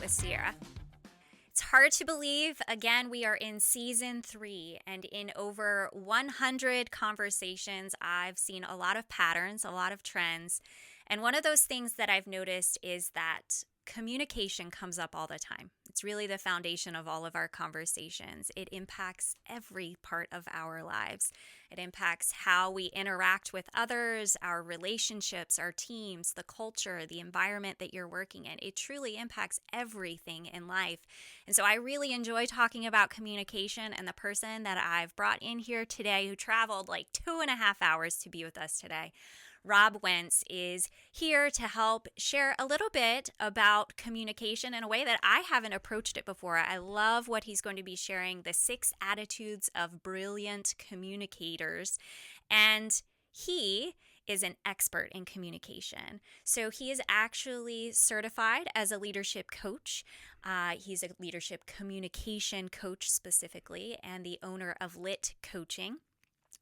with Sierra. It's hard to believe, again, we are in season 3, and in over 100 conversations, I've seen a lot of patterns, a lot of trends. And one of those things that I've noticed is that communication comes up all the time. It's really the foundation of all of our conversations. It impacts every part of our lives. It impacts how we interact with others, our relationships, our teams, the culture, the environment that you're working in. It truly impacts everything in life. And so I really enjoy talking about communication, and the person that I've brought in here today who traveled like 2.5 hours to be with us today, Rob Wentz, is here to help share a little bit about communication in a way that I haven't approached it before. I love what he's going to be sharing, the 6 attitudes of brilliant communicators. And he is an expert in communication. So he is actually certified as a leadership coach. He's a leadership communication coach specifically, and the owner of Lit Coaching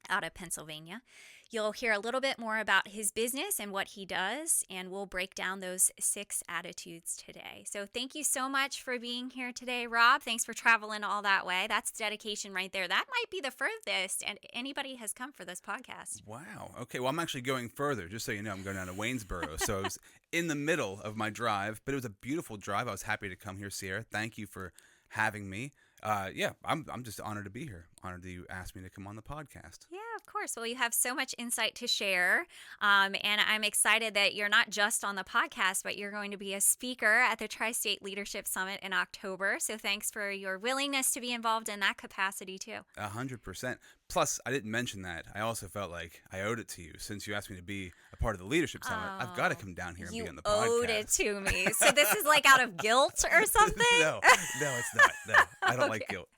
out of Pennsylvania. You'll hear a little bit more about his business and what he does, and we'll break down those 6 attitudes today. So thank you so much for being here today, Rob. Thanks for traveling all that way. That's dedication right there. That might be the furthest and anybody has come for this podcast. Wow. Okay, well, I'm actually going further. Just so you know, I'm going down to Waynesboro. So I was in the middle of my drive, but it was a beautiful drive. I was happy to come here, Sierra. Thank you for having me. I'm just honored to be here. Honored that you asked me to come on the podcast. Yeah, of course. Well, you have so much insight to share. And I'm excited that you're not just on the podcast, but you're going to be a speaker at the Tri-State Leadership Summit in October. So thanks for your willingness to be involved in that capacity too. 100%. Plus, I didn't mention that. I also felt like I owed it to you. Since you asked me to be a part of the Leadership Summit, I've got to come down here and be on the podcast. You owed it to me. So this is like out of guilt or something? No, it's not. No, I don't like guilt.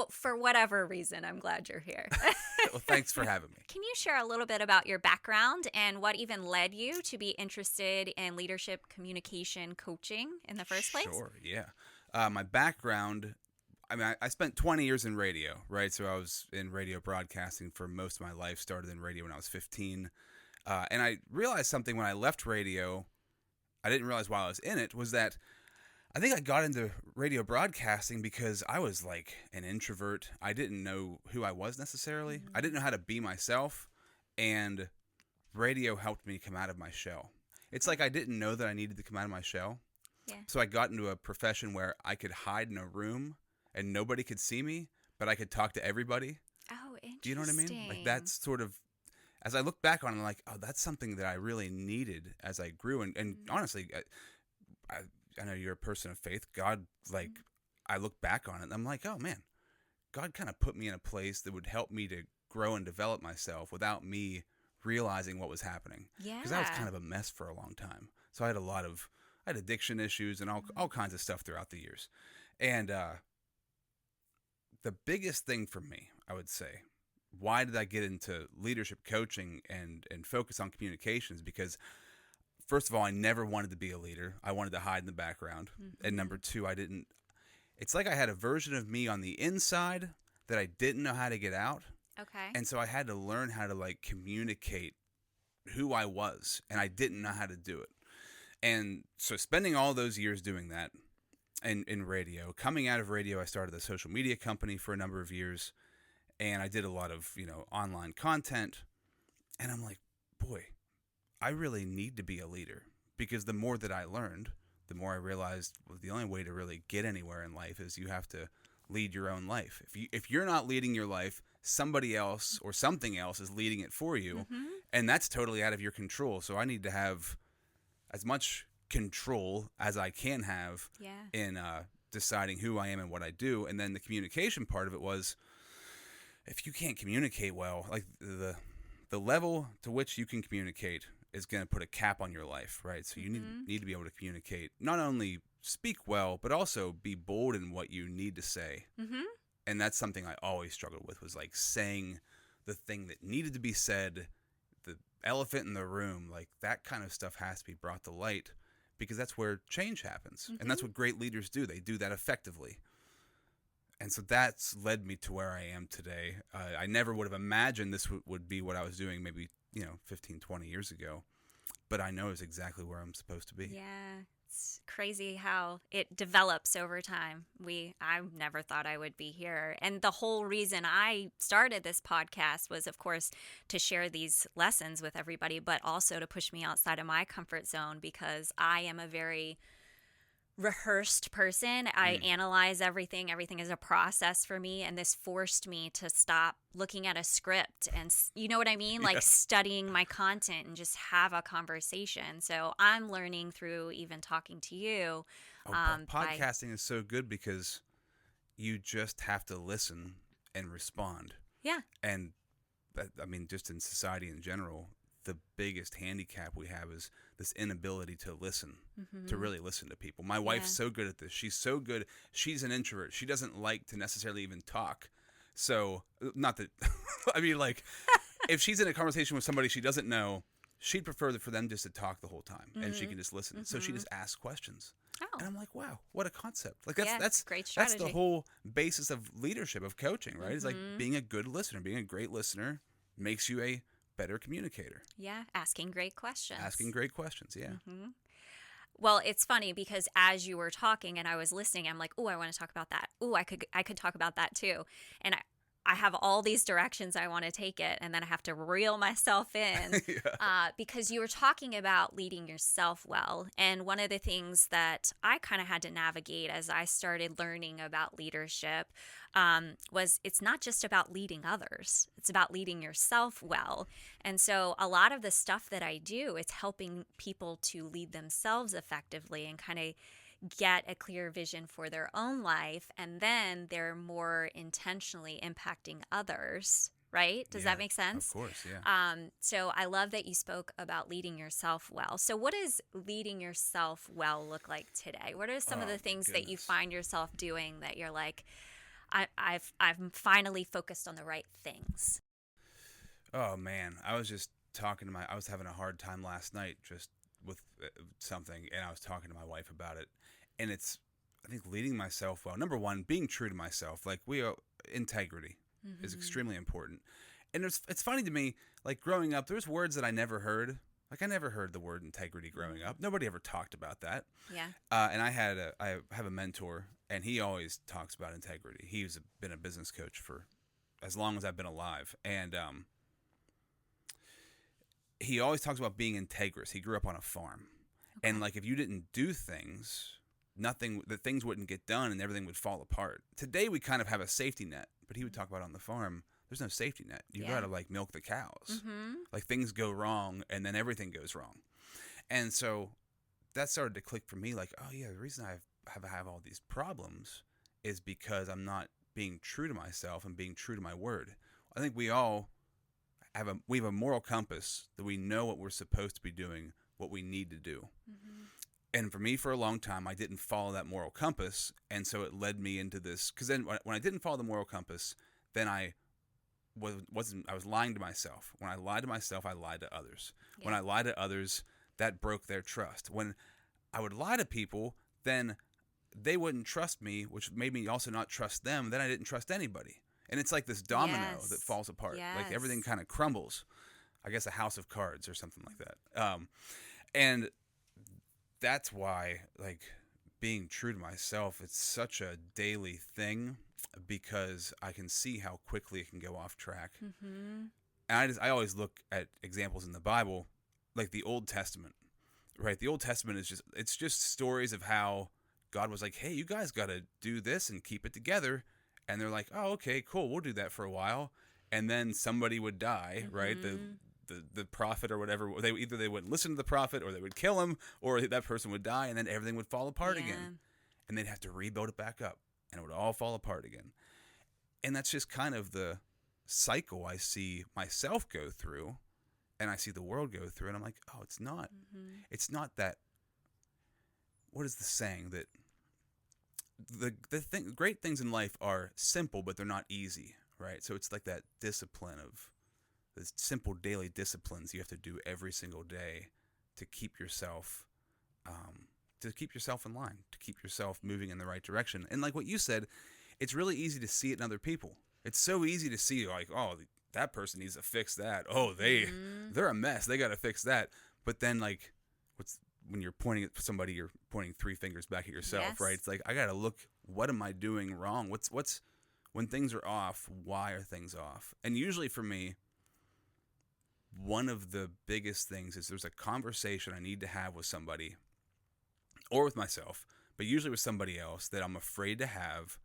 For whatever reason, I'm glad you're here. Well, thanks for having me. Can you share a little bit about your background and what even led you to be interested in leadership communication coaching in the first place? Sure, yeah. My background, I spent 20 years in radio, right? So I was in radio broadcasting for most of my life, started in radio when I was 15. And I realized something when I left radio, I didn't realize while I was in it, was that I think I got into radio broadcasting because I was like an introvert. I didn't know who I was necessarily. Mm-hmm. I didn't know how to be myself, and radio helped me come out of my shell. It's like I didn't know that I needed to come out of my shell. Yeah. So I got into a profession where I could hide in a room and nobody could see me, but I could talk to everybody. Oh, interesting. Do you know what I mean? Like that's sort of, as I look back on it, I'm like, oh, that's something that I really needed as I grew. And Mm-hmm. honestly, I know you're a person of faith. God, like, I look back on it and I'm like, oh man, God kind of put me in a place that would help me to grow and develop myself without me realizing what was happening. Yeah. Because I was kind of a mess for a long time. So I had addiction issues and all kinds of stuff throughout the years. And the biggest thing for me, I would say, why did I get into leadership coaching and focus on communications? Because first of all, I never wanted to be a leader. I wanted to hide in the background. Mm-hmm. And number 2, it's like I had a version of me on the inside that I didn't know how to get out. Okay. And so I had to learn how to like communicate who I was, and I didn't know how to do it. And so spending all those years doing that in radio, coming out of radio, I started a social media company for a number of years, and I did a lot of, online content. And I'm like, boy, I really need to be a leader, because the more that I learned, the more I realized the only way to really get anywhere in life is you have to lead your own life. If you're not leading your life, somebody else or something else is leading it for you, mm-hmm. and that's totally out of your control. So I need to have as much control as I can have in deciding who I am and what I do. And then the communication part of it was, if you can't communicate well, like the level to which you can communicate is going to put a cap on your life, right? So you Mm-hmm. need to be able to communicate, not only speak well, but also be bold in what you need to say. Mm-hmm. And that's something I always struggled with, was like saying the thing that needed to be said, the elephant in the room, like that kind of stuff has to be brought to light, because that's where change happens. Mm-hmm. And that's what great leaders do. They do that effectively. And so that's led me to where I am today. I never would have imagined this would be what I was doing maybe, 15, 20 years ago. But I know it's exactly where I'm supposed to be. Yeah. It's crazy how it develops over time. I never thought I would be here. And the whole reason I started this podcast was, of course, to share these lessons with everybody, but also to push me outside of my comfort zone, because I am a very rehearsed person. I analyze everything. Everything is a process for me. And this forced me to stop looking at a script and, you know what I mean? Like studying my content and just have a conversation. So I'm learning through even talking to you. Podcasting is so good because you just have to listen and respond. Yeah. And I mean, just in society in general, the biggest handicap we have is this inability to listen, to really listen to people. My wife's so good at this. She's so good. She's an introvert. She doesn't like to necessarily even talk. So, not that, I mean, like, if she's in a conversation with somebody she doesn't know, she'd prefer for them just to talk the whole time and she can just listen. So she just asks questions. Oh. And I'm like, wow, what a concept. Like, that's great strategy. That's the whole basis of leadership, of coaching, right? It's like being a good listener. Being a great listener makes you a better communicator. Yeah, asking great questions. Asking great questions, yeah. Well, it's funny because as you were talking and I was listening, I'm like, oh, I want to talk about that. Oh, I could talk about that too. And I have all these directions I want to take it, and then I have to reel myself in because you were talking about leading yourself well. And one of the things that I kind of had to navigate as I started learning about leadership was it's not just about leading others. It's about leading yourself well. And so a lot of the stuff that I do, it's helping people to lead themselves effectively and kind of get a clear vision for their own life, and then they're more intentionally impacting others, right? Does that make sense? Of course, yeah. So I love that you spoke about leading yourself well. So what does leading yourself well look like today? What are some of the things that you find yourself doing that you're like, I'm finally focused on the right things? Oh man, I was just I was having a hard time last night just with something, and I was talking to my wife about it. And it's, I think, leading myself well. Number one, being true to myself. Like, integrity is extremely important. And it's funny to me, like, growing up, there's words that I never heard. Like, I never heard the word integrity growing up. Nobody ever talked about that. Yeah. And I have a mentor, and he always talks about integrity. He's been a business coach for as long as I've been alive. And he always talks about being integrous. He grew up on a farm. Okay. And, like, if you didn't do things, things wouldn't get done and everything would fall apart. Today we kind of have a safety net, but he would talk about on the farm, there's no safety net. You got to, like, milk the cows. Like, things go wrong and then everything goes wrong. And so that started to click for me, like, oh yeah, the reason I have all these problems is because I'm not being true to myself and being true to my word. I think we all have a moral compass that we know what we're supposed to be doing, what we need to do. And for me, for a long time, I didn't follow that moral compass, and so it led me into this. Because then, when I didn't follow the moral compass, then I was lying to myself. When I lied to myself, I lied to others. Yeah. When I lied to others, that broke their trust. When I would lie to people, then they wouldn't trust me, which made me also not trust them. Then I didn't trust anybody, and it's like this domino that falls apart. Like, everything kind of crumbles. I guess a house of cards or something like that. And that's why, like, being true to myself, it's such a daily thing, because I can see how quickly it can go off track. And I always look at examples in the Bible, like the Old Testament, right? The Old Testament is just stories of how God was like, hey, you guys got to do this and keep it together. And they're like, oh, okay, cool, we'll do that for a while. And then somebody would die, right? The prophet or whatever, they wouldn't listen to the prophet, or they would kill him, or that person would die, and then everything would fall apart again. And they'd have to rebuild it back up, and it would all fall apart again. And that's just kind of the cycle I see myself go through, and I see the world go through, and I'm like, oh, it's not that, what is the saying, that great things in life are simple, but they're not easy, right? So it's like that discipline of the simple daily disciplines you have to do every single day to keep yourself in line, to keep yourself moving in the right direction. And like what you said, it's really easy to see it in other people. It's so easy to see, like, oh, that person needs to fix that. Oh, they're a mess. They got to fix that. But then, like, when you're pointing at somebody, you're pointing 3 fingers back at yourself, Yes. right? It's like, I got to look, what am I doing wrong? What's when things are off, why are things off? And usually for me, one of the biggest things is there's a conversation I need to have with somebody or with myself, but usually with somebody else that I'm afraid to have,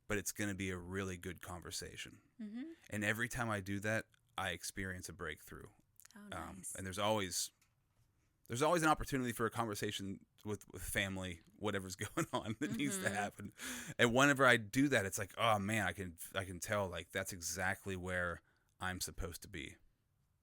but it's going to be a really good conversation. Mm-hmm. And every time I do that, I experience a breakthrough. Oh, nice. And there's always an opportunity for a conversation with family, whatever's going on that needs to happen. And whenever I do that, it's like, oh man, I can tell like that's exactly where I'm supposed to be.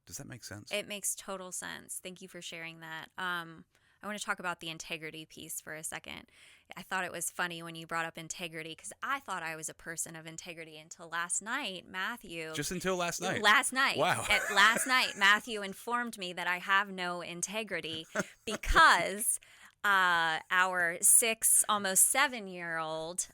Does that make sense? It makes total sense. Thank you for sharing that. I want to talk about the integrity piece for a second. I thought it was funny when you brought up integrity because I thought I was a person of integrity until last night. Matthew. Just until last night? Last night. Wow. Last night, Matthew informed me that I have no integrity because our 6, almost 7-year-old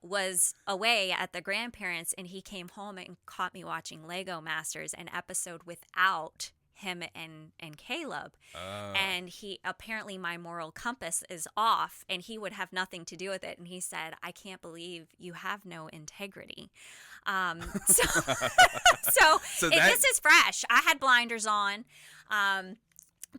was away at the grandparents, and he came home and caught me watching Lego Masters, an episode without him and Caleb. And he apparently my moral compass is off, and he would have nothing to do with it. And he said, "I can't believe you have no integrity." So this is fresh. I had blinders on.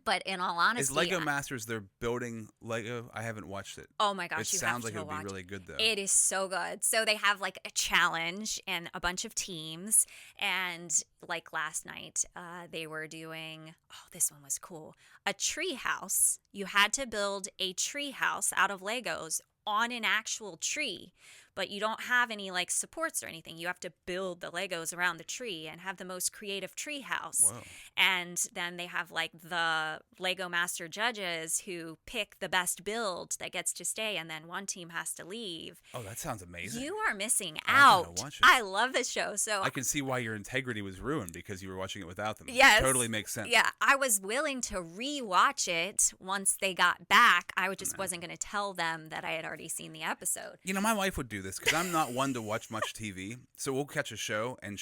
But in all honesty, is Lego Masters, they're building Lego? I haven't watched it. Oh my gosh, it you sounds have like to it would watch. Be really good though. It is so good. So they have like a challenge and a bunch of teams, and like last night, they were doing. Oh, this one was cool. A tree house. You had to build a tree house out of Legos on an actual tree. But you don't have any like supports or anything. You have to build the Legos around the tree and have the most creative tree house. Whoa. And then they have like the Lego Master judges who pick the best build that gets to stay, and then one team has to leave. Oh, that sounds amazing. You are missing I out. gotta watch it. I love this show. So I can see why your integrity was ruined because you were watching it without them. Yes. Totally makes sense. Yeah, I was willing to re-watch it once they got back. I just wasn't going to tell them that I had already seen the episode. You know, my wife would do this because I'm not one to watch much TV. So we'll catch a show and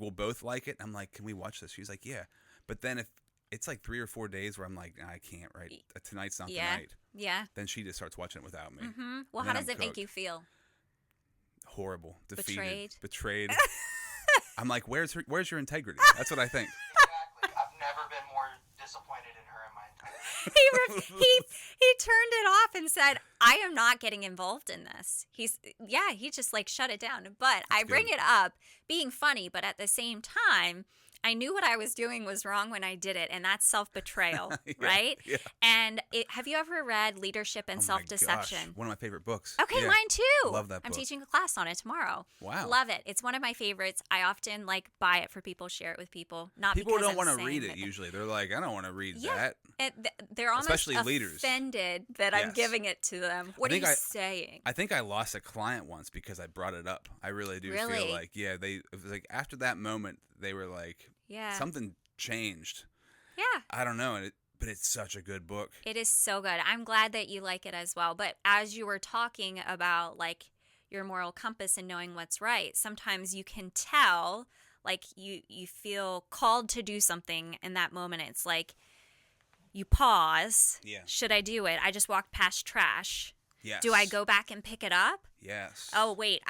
we'll both like it. I'm like, can we watch this? She's like, yeah. But then if it's like 3 or 4 days where I'm like, I can't, right? Tonight's not the night. Yeah. Then she just starts watching it without me. Mm-hmm. Well, how does it make you feel? Horrible. Defeated. Betrayed. Betrayed. I'm like, where's your integrity? That's what I think. Exactly. I've never been more disappointed in her in my entire life. he turned it off and said, "I am not getting involved in this." He just like shut it down. But I bring it up being funny, but at the same time, I knew what I was doing was wrong when I did it, and that's self-betrayal, right? Yeah. And have you ever read Leadership and Oh my Self-Deception? gosh, one of my favorite books. Okay, Yeah. mine too. Love that I'm book. teaching a class on it tomorrow. Wow. Love it. It's one of my favorites. I often like buy it for people, share it with people. Not People because don't I'm want to saying read it that- usually. They're like, I don't want to read Yeah. that. They're almost Especially leaders. offended that I'm Yes. giving it to them. What are think you I- saying? I think I lost a client once because I brought it up. I really do Really? feel like, it was like after that moment, they were like, Yeah. something changed. Yeah. I don't know, but it's such a good book. It is so good. I'm glad that you like it as well. But as you were talking about like your moral compass and knowing what's right, sometimes you can tell like you feel called to do something in that moment. It's like you pause. Yeah. Should I do it? I just walked past trash. Yes. Do I go back and pick it up? Yes. Oh, wait,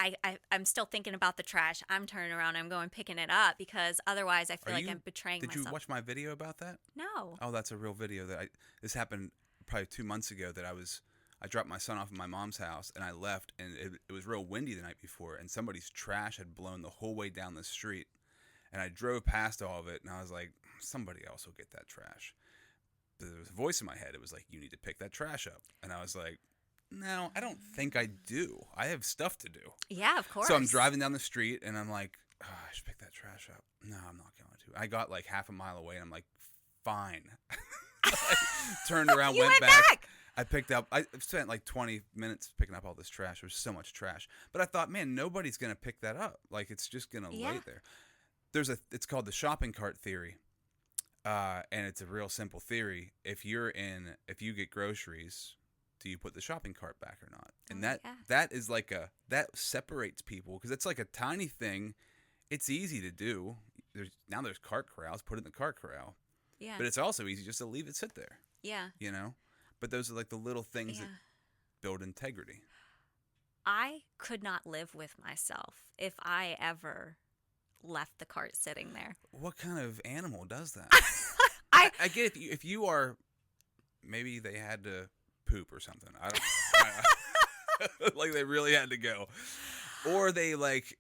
I'm still thinking about the trash. I'm turning around. I'm going picking it up because otherwise I feel like I'm betraying Did myself. you watch my video about that? No. Oh, that's a real video this happened probably 2 months ago that I dropped my son off at my mom's house and I left and it was real windy the night before and somebody's trash had blown the whole way down the street and I drove past all of it and I was like, somebody else will get that trash. There was a voice in my head. It was like, you need to pick that trash up. And I was like, no, I don't think I do. I have stuff to do. Yeah, of course. So I'm driving down the street and I'm like, oh, I should pick that trash up. No, I'm not going to. I got like half a mile away and I'm like, fine. Turned around, You went back. back. I spent like 20 minutes picking up all this trash. There was so much trash. But I thought, man, nobody's going to pick that up. Like it's just going to lay there. It's called the shopping cart theory. And it's a real simple theory. If you get groceries, do you put the shopping cart back or not? And that is like that separates people because it's like a tiny thing. It's easy to do. There's cart corrals. Put it in the cart corral. Yeah. But it's also easy just to leave it sit there. Yeah. You know. but those are like the little things Yeah. that build integrity. I could not live with myself if I ever left the cart sitting there. What kind of animal does that? I I get if you are, maybe they had to poop or something. I don't like they really had to go, or they like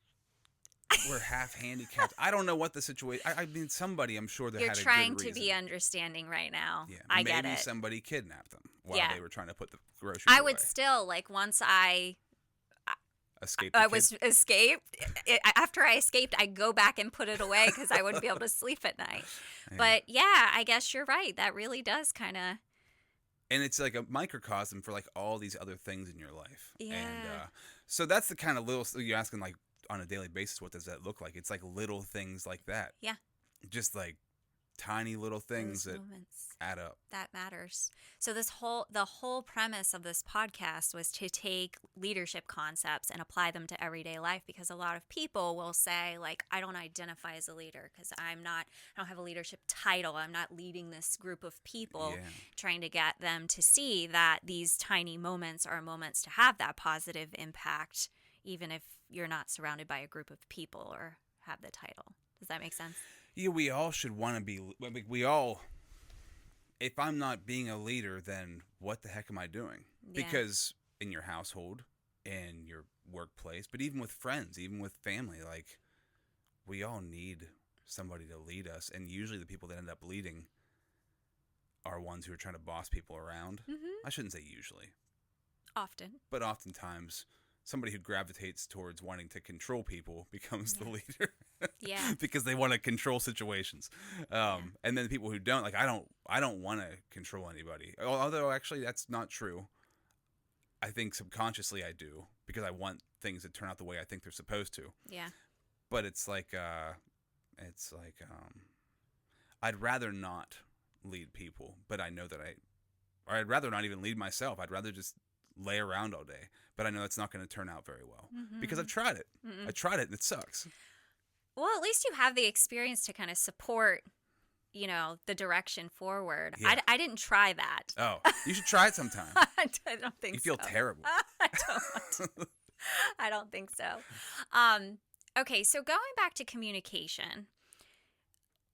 were half handicapped. I don't know what the situation. I mean, somebody I'm sure that You're had a trying good to reason. be understanding right now. Yeah, I maybe get it. somebody kidnapped them while Yeah. they were trying to put the groceries I away. would still, like, once I Escape. The I kid. was escaped. After I escaped, I go back and put it away because I wouldn't be able to sleep at night. Yeah. But yeah, I guess you're right. That really does kind of. And it's like a microcosm for like all these other things in your life. Yeah. And so that's the kind of little you're asking, like, on a daily basis, what does that look like? It's like little things like that. Yeah. Just like tiny little things Those that moments add up. that matters. So the whole premise of this podcast was to take leadership concepts and apply them to everyday life, because a lot of people will say, like, I don't identify as a leader because I don't have a leadership title. I'm not leading this group of people, Yeah. trying to get them to see that these tiny moments are moments to have that positive impact, even if you're not surrounded by a group of people or have the title. Does that make sense? Yeah, we all should want to be. We all. If I'm not being a leader, then what the heck am I doing? Yeah. Because in your household, in your workplace, but even with friends, even with family, like, we all need somebody to lead us. And usually the people that end up leading are ones who are trying to boss people around. Mm-hmm. I shouldn't say usually, Often. but oftentimes somebody who gravitates towards wanting to control people becomes the leader. Yeah. Because they want to control situations. And then the people who don't, like, I don't want to control anybody. Although actually that's not true. I think subconsciously I do, because I want things to turn out the way I think they're supposed to. Yeah. But it's like I'd rather not lead people, but I know that or I'd rather not even lead myself. I'd rather just lay around all day, but I know that's not going to turn out very well because I've tried it. I tried it and it sucks. Well, at least you have the experience to kind of support, the direction forward. Yeah. I didn't try that. Oh, you should try it sometime. I don't think You feel so. terrible. I don't want to. I don't think so. Okay, so going back to communication,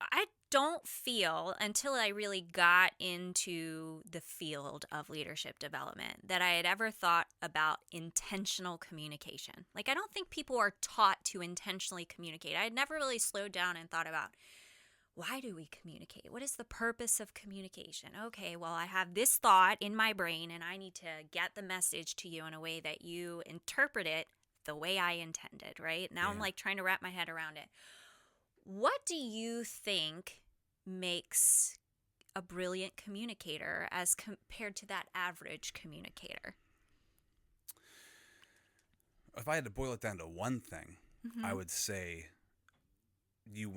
I don't feel, until I really got into the field of leadership development, that I had ever thought about intentional communication. Like, I don't think people are taught to intentionally communicate. I had never really slowed down and thought about, why do we communicate? What is the purpose of communication? Okay, well, I have this thought in my brain and I need to get the message to you in a way that you interpret it the way I intended, right? Now I'm Yeah. like trying to wrap my head around it. What do you think makes a brilliant communicator as compared to that average communicator? If I had to boil it down to one thing, Mm-hmm. I would say you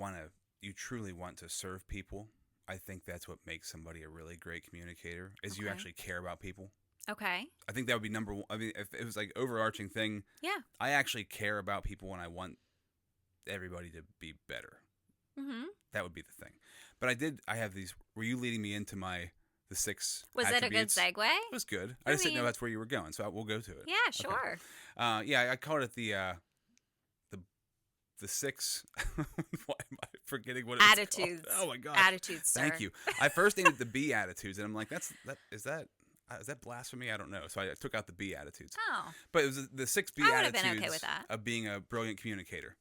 truly want to serve people. I think that's what makes somebody a really great communicator, is you Okay. actually care about people. Okay. I think that would be number one. I mean, if it was like overarching thing, Yeah. I actually care about people and I want everybody to be better. Mm-hmm. That would be the thing. But I have these, were you leading me into the 6 Was it a good attributes? segue? It was good. I just didn't know mean- that's where you were going, so we'll go to it. Yeah, sure. Yeah, I called it the 6. Why am I forgetting what it's Attitudes. called? Oh my god! Attitudes, sir. Thank you. I first named it the B attitudes, and I'm like, is that blasphemy? I don't know. So I took out the B attitudes. Oh. But it was the 6 B I would have attitudes been okay with that. of being a brilliant communicator.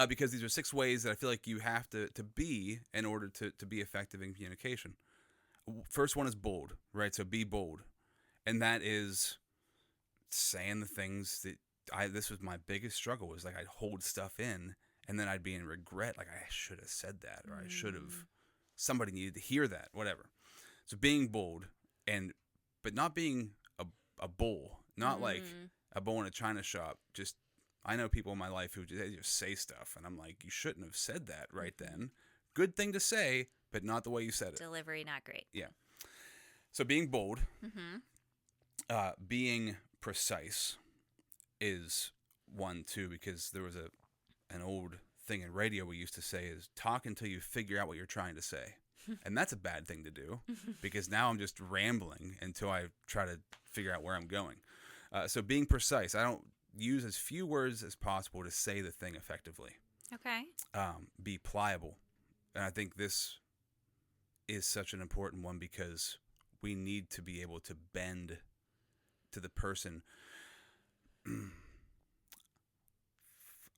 Because these are 6 ways that I feel like you have to be in order to be effective in communication. First one is bold, right? So be bold. And that is saying the things that this was my biggest struggle, was like I'd hold stuff in and then I'd be in regret. Like, I should have said that, or I should have, somebody needed to hear that, whatever. So being bold, but not being a bull, not like a bull in a china shop. Just, I know people in my life who they just say stuff and I'm like, you shouldn't have said that right then. Good thing to say, but not the way you said it. Delivery not great. Yeah. So being bold, Mm-hmm. being precise is one too, because there was an old thing in radio we used to say is talk until you figure out what you're trying to say. And that's a bad thing to do because now I'm just rambling until I try to figure out where I'm going. So being precise, I don't use as few words as possible to say the thing effectively. Okay. Be pliable. And I think this is such an important one because we need to be able to bend to the person.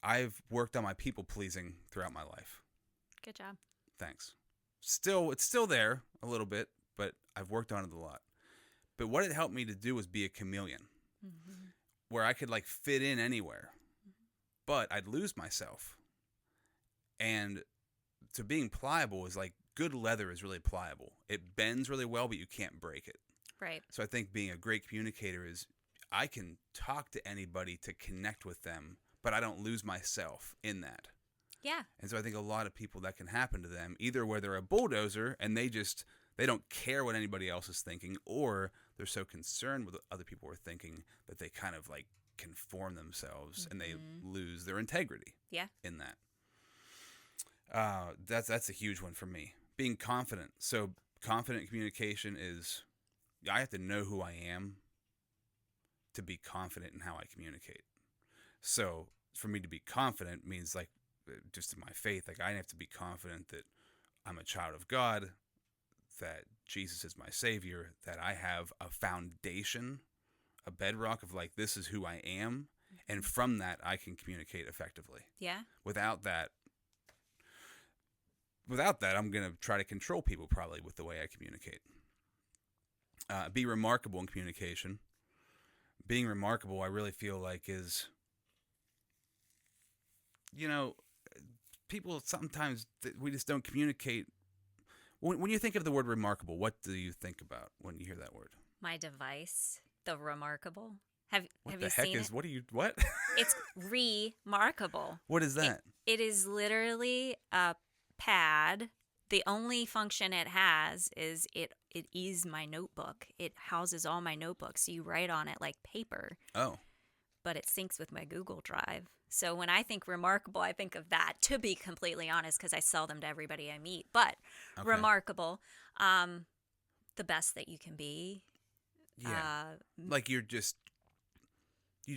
I've worked on my people pleasing throughout my life. Good job. Thanks. It's still there a little bit, but I've worked on it a lot. But what it helped me to do was be a chameleon, where I could like fit in anywhere, but I'd lose myself. And so being pliable is like good leather is really pliable. It bends really well, but you can't break it. Right. So I think being a great communicator is I can talk to anybody to connect with them, but I don't lose myself in that. Yeah. And so I think a lot of people that can happen to them, either where they're a bulldozer and they don't care what anybody else is thinking, or they're so concerned with what other people are thinking that they kind of like conform themselves and they lose their integrity. Yeah. In that. That's a huge one for me. Being confident. So confident communication is I have to know who I am to be confident in how I communicate. So for me to be confident means like just in my faith, like I have to be confident that I'm a child of God, that Jesus is my savior, that I have a foundation, a bedrock of like, this is who I am. And from that, I can communicate effectively. Yeah. Without that, I'm going to try to control people probably with the way I communicate. Be remarkable in communication. Being remarkable, I really feel like is, people sometimes, we just don't communicate. When you think of the word remarkable, what do you think about when you hear that word? My device, the Remarkable. Have you the heck seen is, it? what? It's remarkable. What is that? It is literally a pad. The only function it has is it is my notebook. It houses all my notebooks. So you write on it like paper. Oh. But it syncs with my Google Drive. So when I think remarkable, I think of that, to be completely honest, because I sell them to everybody I meet. But Okay. remarkable, the best that you can be. Yeah. Like you just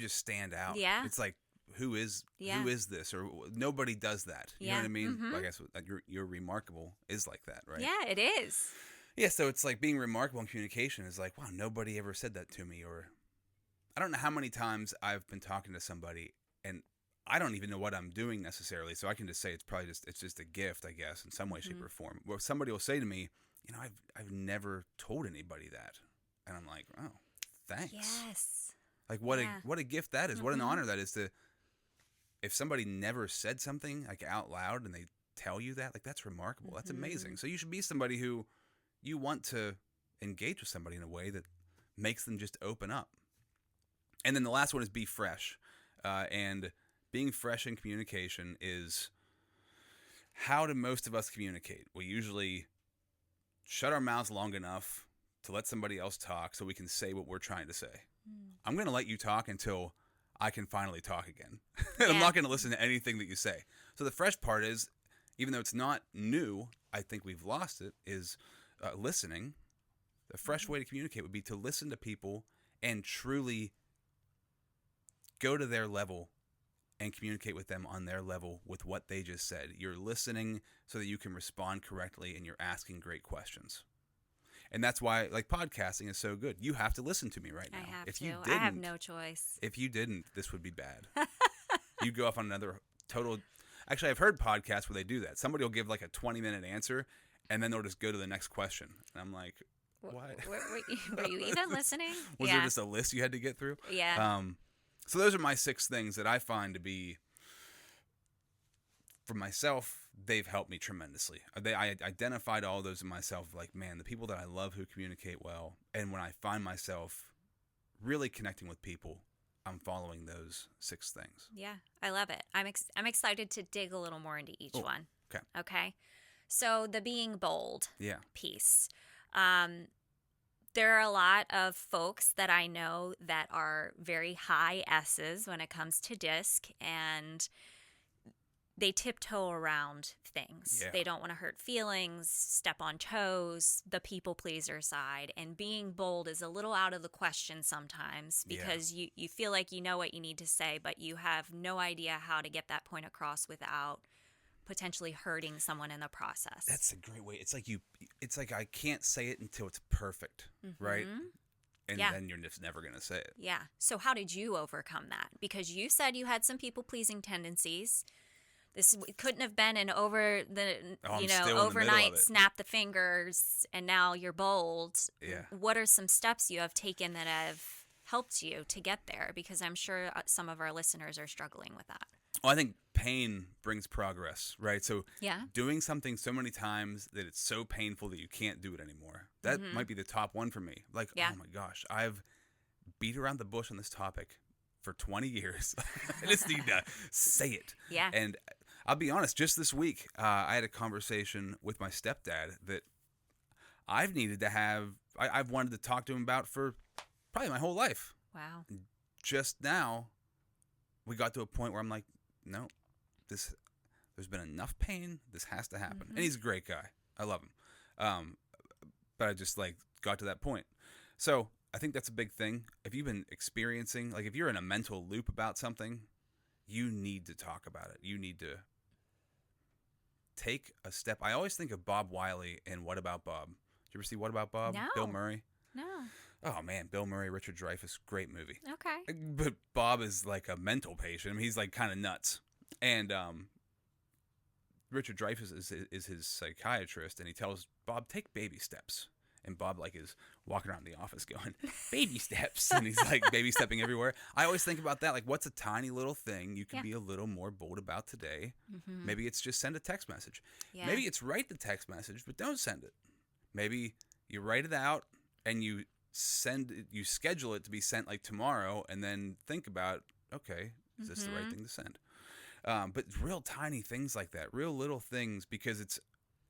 stand out. Yeah. It's like, who is this? Or nobody does that. You know what I mean? I guess you're remarkable is like that, right? Yeah, it is. Yeah, so it's like being remarkable in communication is like, wow, nobody ever said that to me. Or I don't know how many times I've been talking to somebody and I don't even know what I'm doing necessarily. So I can just say it's just a gift, I guess, in some way, shape, or form. Where somebody will say to me, I've never told anybody that. And I'm like, oh, thanks. Yes. Like what a gift that is. What an honor that is to, if somebody never said something like out loud and they tell you that, like that's remarkable. That's amazing. So you should be somebody who you want to engage with somebody in a way that makes them just open up. And then the last one is be fresh. And being fresh in communication is, how do most of us communicate? We usually shut our mouths long enough to let somebody else talk so we can say what we're trying to say. I'm going to let you talk until I can finally talk again. I'm not going to listen to anything that you say. So the fresh part is, even though it's not new, I think we've lost it, is listening. The fresh way to communicate would be to listen to people and truly go to their level and communicate with them on their level with what they just said. You're listening so that you can respond correctly and you're asking great questions. And that's why, like, podcasting is so good. You have to listen to me right now. I have if to. You didn't, I have no choice. If you didn't, this would be bad. You go off on another total. Actually, I've heard podcasts where they do that. Somebody will give like a 20-minute answer, and then they'll just go to the next question. And I'm like, what? Were you even listening? Was there just a list you had to get through? Yeah. So those are my 6 things that I find to be, for myself, they've helped me tremendously. I identified all those in myself, like, man, the people that I love who communicate well, and when I find myself really connecting with people, I'm following those 6 things. Yeah, I love it. I'm excited to dig a little more into each one. Okay. Okay. So the being bold piece. There are a lot of folks that I know that are very high S's when it comes to DISC, and they tiptoe around things. Yeah. They don't want to hurt feelings, step on toes, the people pleaser side. And being bold is a little out of the question sometimes because you feel like you know what you need to say, but you have no idea how to get that point across without potentially hurting someone in the process. That's a great way. It's like I can't say it until it's perfect, right? And then you're just never going to say it. Yeah. So how did you overcome that? Because you said you had some people-pleasing tendencies. This couldn't have been an overnight snap the fingers and now you're bold. Yeah. What are some steps you have taken that have helped you to get there? Because I'm sure some of our listeners are struggling with that. Well, I think pain brings progress, right? So Yeah. doing something so many times that it's so painful that you can't do it anymore. That might be the top one for me. Like, Yeah. oh my gosh, I've beat around the bush on this topic for 20 years. I just need to say it. Yeah. And I'll be honest, just this week, I had a conversation with my stepdad that I've needed to have, I've wanted to talk to him about for probably my whole life. Wow. Just now, we got to a point where I'm like, no, there's been enough pain. This has to happen. And he's a great guy. I love him. But I just got to that point. So I think that's a big thing. If you've been experiencing, if you're in a mental loop about something, you need to talk about it. You need to take a step. I always think of Bob Wiley and What About Bob. Did you ever see What About Bob? No. Bill Murray? No. Oh, man. Bill Murray, Richard Dreyfuss. Great movie. Okay. But Bob is like a mental patient. I mean, he's kind of nuts. And Richard Dreyfuss is his psychiatrist, and he tells Bob, take baby steps. And Bob is walking around the office going, baby steps. And he's baby stepping everywhere. I always think about that. What's a tiny little thing you can be a little more bold about today? Maybe it's just send a text message. Yeah. Maybe it's write the text message, but don't send it. Maybe you write it out and you schedule it to be sent tomorrow, and then think about, okay, is this the right thing to send? But real tiny things like that, real little things, because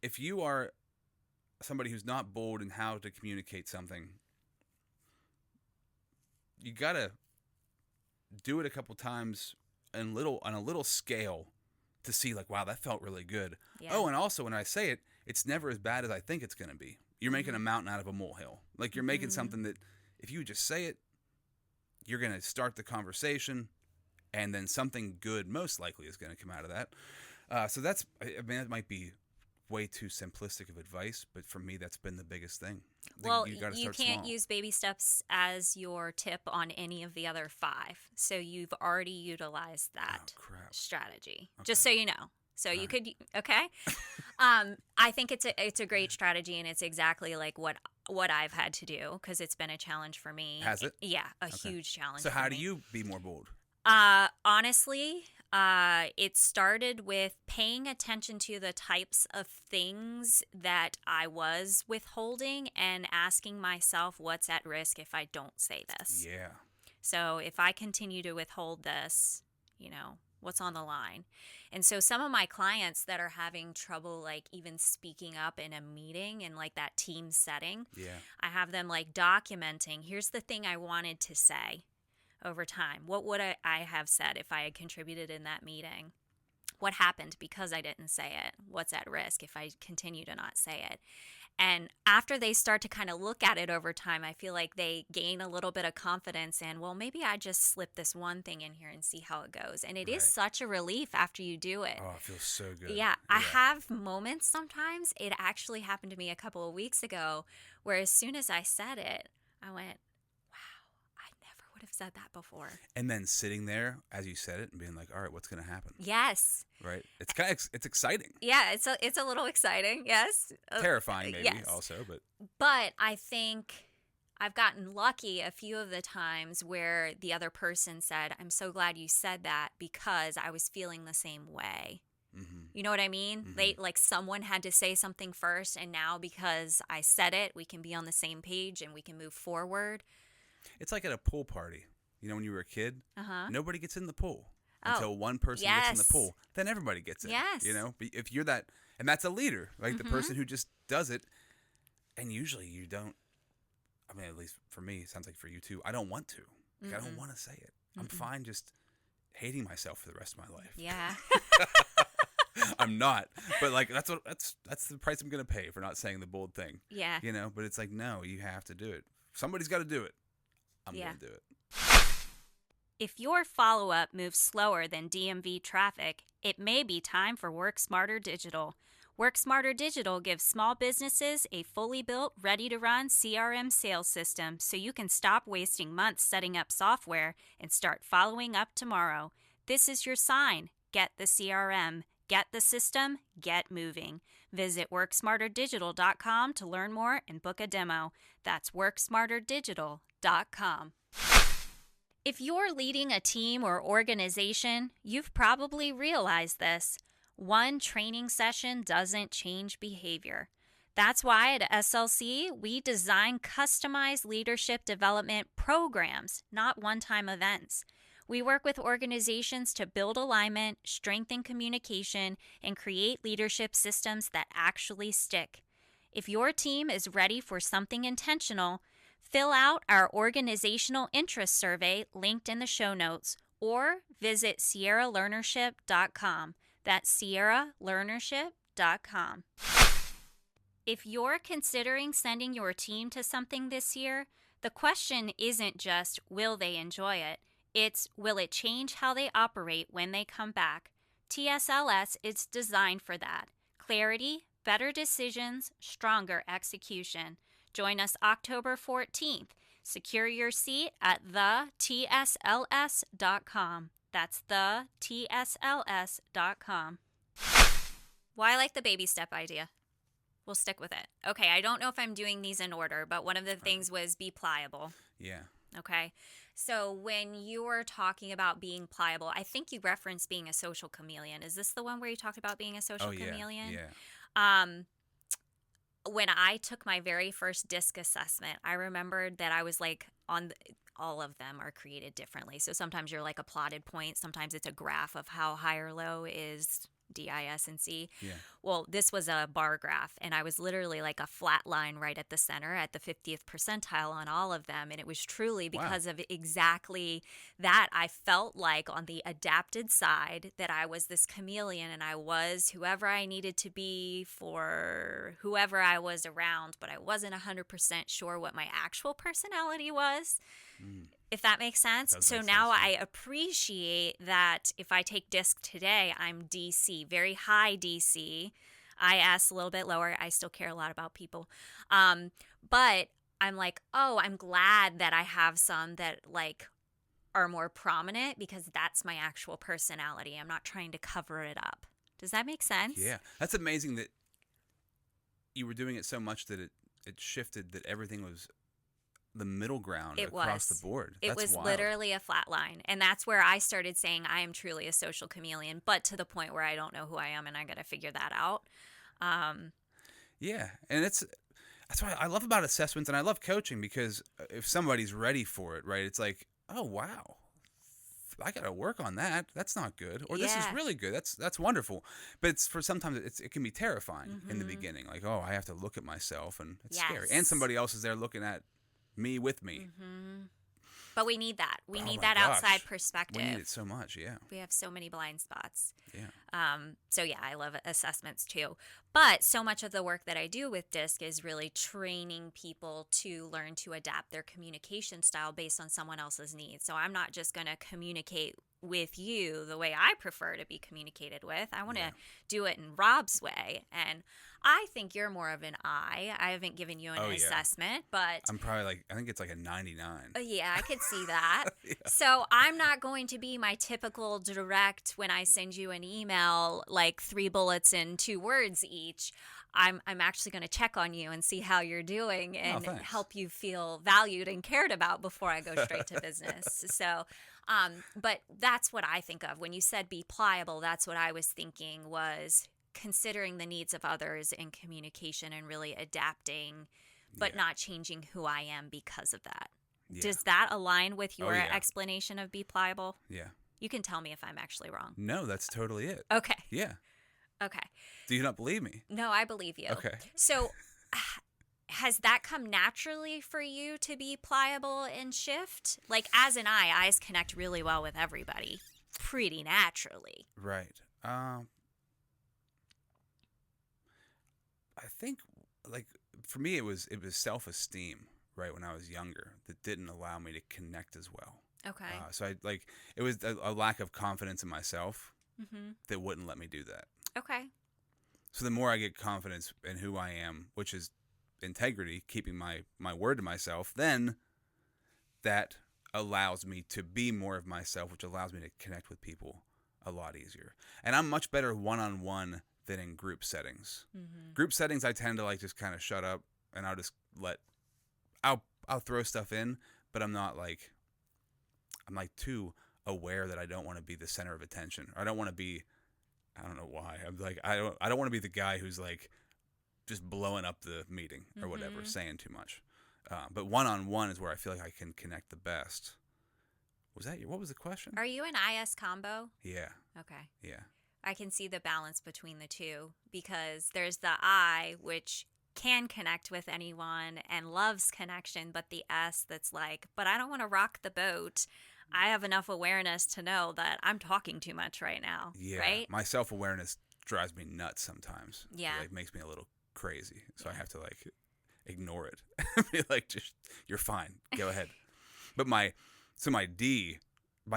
if you are somebody who's not bold in how to communicate something, you gotta do it a couple times on a little scale to see wow, that felt really good. Yeah. Oh, and also when I say it, it's never as bad as I think it's gonna be. You're making a mountain out of a molehill. You're making something that if you just say it, you're gonna start the conversation, and then something good most likely is gonna come out of that. So that's, that might be way too simplistic of advice, but for me, that's been the biggest thing. Well, you gotta you start can't small. use baby steps as your tip on any of the other 5. So you've already utilized that strategy, just so you know. So you could, okay? I think it's a great strategy, and it's exactly what I've had to do because it's been a challenge for me. Has it? Yeah, a huge challenge. So for how me. do you be more bold? Honestly, it started with paying attention to the types of things that I was withholding and asking myself what's at risk if I don't say this. Yeah. So if I continue to withhold this, what's on the line? And so some of my clients that are having trouble even speaking up in a meeting in that team setting, I have them documenting, here's the thing I wanted to say over time. What would I have said if I had contributed in that meeting? What happened because I didn't say it? What's at risk if I continue to not say it? And after they start to kind of look at it over time, I feel like they gain a little bit of confidence and, well, maybe I just slip this one thing in here and see how it goes. And it is such a relief after you do it. Oh, it feels so good. Yeah, I have moments sometimes. It actually happened to me a couple of weeks ago where as soon as I said it, I went, would have said that before. And then sitting there as you said it and being all right, what's going to happen? Yes. Right? It's it's exciting. Yeah, it's a little exciting, yes. Terrifying maybe yes. also, But I think I've gotten lucky a few of the times where the other person said, I'm so glad you said that because I was feeling the same way. Mm-hmm. You know what I mean? Mm-hmm. They someone had to say something first, and now because I said it, we can be on the same page and we can move forward. It's like at a pool party. When you were a kid, nobody gets in the pool until one person gets in the pool. Then everybody gets in. Yes. But if you're that, and that's a leader, the person who just does it, and usually you don't, I mean, at least for me, it sounds like for you too, I don't want to. I don't want to say it. I'm fine just hating myself for the rest of my life. Yeah. I'm not. But like that's the price I'm gonna pay for not saying the bold thing. Yeah. You know, but it's like, no, you have to do it. Somebody's got to do it. I'm gonna do it. If your follow-up moves slower than DMV traffic, it may be time for Work Smarter Digital. Work Smarter Digital gives small businesses a fully built, ready-to-run CRM sales system so you can stop wasting months setting up software and start following up tomorrow. This is your sign. Get the CRM. Get the system. Get moving. Visit WorkSmarterDigital.com to learn more and book a demo. That's WorkSmarterDigital.com. If you're leading a team or organization, you've probably realized this. One training session doesn't change behavior. That's why at SLC, we design customized leadership development programs, not one-time events. We work with organizations to build alignment, strengthen communication, and create leadership systems that actually stick. If your team is ready for something intentional, fill out our organizational interest survey linked in the show notes or visit SierraLearnership.com. That's SierraLearnership.com. If you're considering sending your team to something this year, the question isn't just, will they enjoy it? It's, will it change how they operate when they come back? TSLS is designed for that. Clarity, better decisions, stronger execution. Join us October 14th. Secure your seat at theTSLS.com. That's theTSLS.com. Well, I like the baby step idea. We'll stick with it. Okay, I don't know if I'm doing these in order, but one of the things was be pliable. Yeah. Okay, so when you were talking about being pliable, I think you referenced being a social chameleon. Is this the one where you talked about being a social chameleon? Yeah. When I took my very first DISC assessment, I remembered that I was like all of them are created differently. So sometimes you're like a plotted point. Sometimes it's a graph of how high or low is DIS and C. Yeah. Well, this was a bar graph, and I was literally like a flat line right at the center at the 50th percentile on all of them. And it was truly because of exactly that. I felt like on the adapted side that I was this chameleon and I was whoever I needed to be for whoever I was around, but I wasn't 100% sure what my actual personality was. If that makes sense. So now I appreciate that if I take DISC today, I'm DC, very high DC. IS a little bit lower. I still care a lot about people. But I'm like, oh, I'm glad that I have some that like are more prominent because that's my actual personality. I'm not trying to cover it up. Does that make sense? Yeah. That's amazing that you were doing it so much that it shifted, that everything was the middle ground across the board. It was wild. Literally a flat line. And that's where I started saying I am truly a social chameleon, but to the point where I don't know who I am and I got to figure that out. Yeah. And that's what I love about assessments, and I love coaching, because if somebody's ready for it, right, it's like, oh, wow, I got to work on that. That's not good. Or this is really good. That's wonderful. But it's sometimes it can be terrifying in the beginning. Like, oh, I have to look at myself, and it's scary. And somebody else is there looking at me with me. But we need that. We need that outside perspective. We need it so much, yeah. We have so many blind spots. Yeah. So yeah, I love assessments too. But so much of the work that I do with DISC is really training people to learn to adapt their communication style based on someone else's needs. So I'm not just going to communicate with you the way I prefer to be communicated with. I want to do it in Rob's way. And I think you're more of an I. I haven't given you an assessment, but I'm probably I think it's like a 99. Yeah, I could see that. So I'm not going to be my typical direct when I send you an email, like 3 bullets and 2 words each. I'm actually going to check on you and see how you're doing and help you feel valued and cared about before I go straight to business. So, but that's what I think of. When you said be pliable, that's what I was thinking was considering the needs of others in communication and really adapting, but not changing who I am because of that. Yeah. Does that align with your explanation of be pliable? Yeah. You can tell me if I'm actually wrong. No, that's totally it. Okay. Yeah. Okay. Do you not believe me? No, I believe you. Okay. So has that come naturally for you to be pliable and shift? Like as an eyes connect really well with everybody pretty naturally. Right. think, like, for me, it was self-esteem, right, when I was younger, that didn't allow me to connect as well. Okay. So it was a lack of confidence in myself Mm-hmm. that wouldn't let me do that. Okay. So the more I get confidence in who I am, which is integrity, keeping my word to myself, then that allows me to be more of myself, which allows me to connect with people a lot easier. And I'm much better one-on-one than in group settings. Mm-hmm. Group settings, I tend to like just kind of shut up, and I'll just I'll throw stuff in, but I'm like too aware that I don't want to be the center of attention. Or I don't want to be, I don't know why. I'm like, I don't want to be the guy who's like just blowing up the meeting or whatever, Mm-hmm. saying too much. But one-on-one is where I feel like I can connect the best. What was the question? Are you an IS combo? Yeah. Okay. Yeah. I can see the balance between the two because there's the I, which can connect with anyone and loves connection, but the S that's like, but I don't want to rock the boat. I have enough awareness to know that I'm talking too much right now. Yeah. Right? My self-awareness drives me nuts sometimes. Yeah. It like makes me a little crazy. So I Yeah. have to like ignore it. Be like, just, you're fine. Go ahead. But my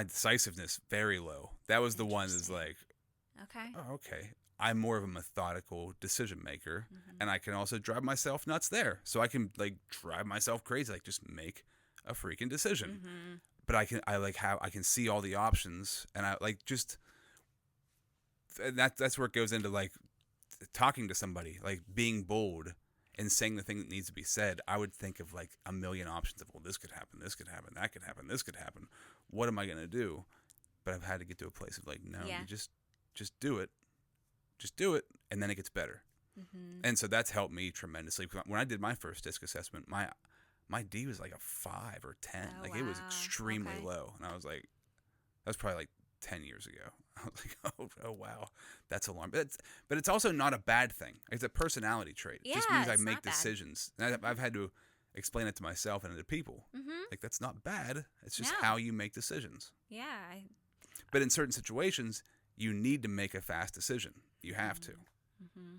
decisiveness, very low. That was the one that's like, Okay. oh, okay. I'm more of a methodical decision maker, Mm-hmm. and I can also drive myself nuts there. So I can like drive myself crazy, like just make a freaking decision. Mm-hmm. But I can see all the options, and I like just that's where it goes into like talking to somebody, like being bold and saying the thing that needs to be said. I would think of like a million options of, well, this could happen, that could happen, this could happen. What am I gonna do? But I've had to get to a place of like, no, Yeah. you just do it. Just do it, and then it gets better. Mm-hmm. And so that's helped me tremendously. When I did my first disc assessment, my D was like a 5 or 10. Oh, Like it was wow. extremely Okay. low. And I was like, that was probably like 10 years ago. I was like, oh wow, that's alarming. But it's also not a bad thing. It's a personality trait. It just Yeah, means I it's make not bad. decisions. And I've had to explain it to myself and to people. Mm-hmm. Like, that's not bad. It's just No. how you make decisions. Yeah. But in certain situations, you need to make a fast decision. You have to. Mm-hmm.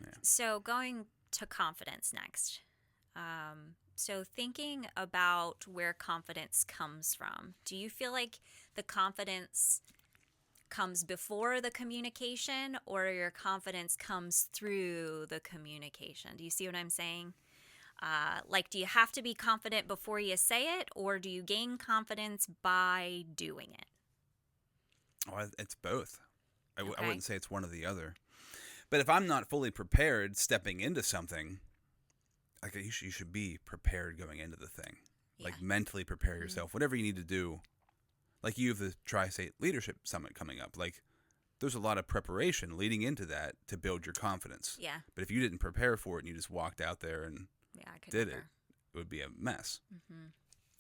Yeah. So going to confidence next. So thinking about where confidence comes from, do you feel like the confidence comes before the communication or your confidence comes through the communication? Do you see what I'm saying? Like, do you have to be confident before you say it, or do you gain confidence by doing it? Oh, it's both. I Okay. wouldn't say it's one or the other. But if I'm not fully prepared stepping into something, like you should be prepared going into the thing. Like Yeah. mentally prepare yourself. Whatever you need to do. Like you have the Tri-State Leadership Summit coming up. Like there's a lot of preparation leading into that to build your confidence. Yeah. But if you didn't prepare for it and you just walked out there and Yeah, I could did never. it would be a mess. Mm-hmm.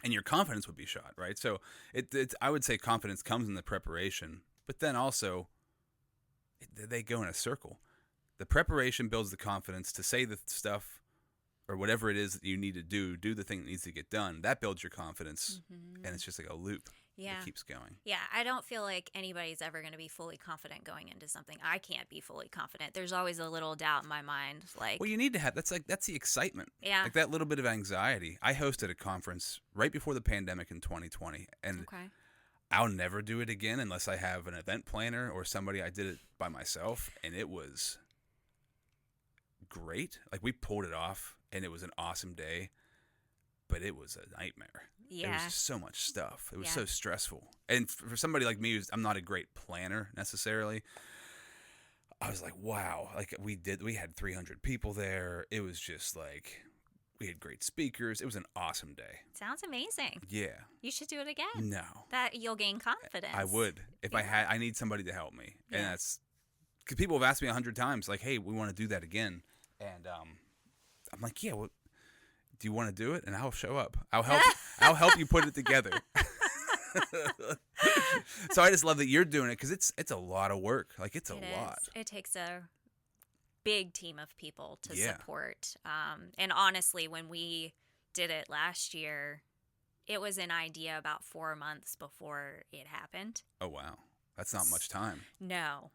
And your confidence would be shot, right? So I would say confidence comes in the preparation, but then also they go in a circle. The preparation builds the confidence to say the stuff or whatever it is that you need to do the thing that needs to get done. That builds your confidence, Mm-hmm. and it's just like a loop Yeah. that keeps going. Yeah, I don't feel like anybody's ever going to be fully confident going into something. I can't be fully confident. There's always a little doubt in my mind. Like, Well, you need to have that's the excitement. yeah. Like that little bit of anxiety. I hosted a conference right before the pandemic in 2020, and Okay. I'll never do it again unless I have an event planner or somebody. I did it by myself, and it was great. Like we pulled it off, and it was an awesome day, but it was a nightmare. There was Yeah. just so much stuff. It was Yeah. so stressful. And for somebody like me, I'm not a great planner necessarily. I was like, wow. Like we had 300 people there. It was just like, we had great speakers. It was an awesome day. Sounds amazing. Yeah. You should do it again. No. That you'll gain confidence. I would. If I need somebody to help me. And Yeah. that's, because people have asked me 100 times, like, hey, we want to do that again. And I'm like, yeah, well, do you want to do it? And I'll show up. I'll help. I'll help you put it together. So I just love that you're doing it because it's a lot of work. Like it's a It lot. is. It takes a big team of people to Yeah. support. And honestly, when we did it last year, it was an idea about 4 months before it happened. Oh wow, that's not much time. No.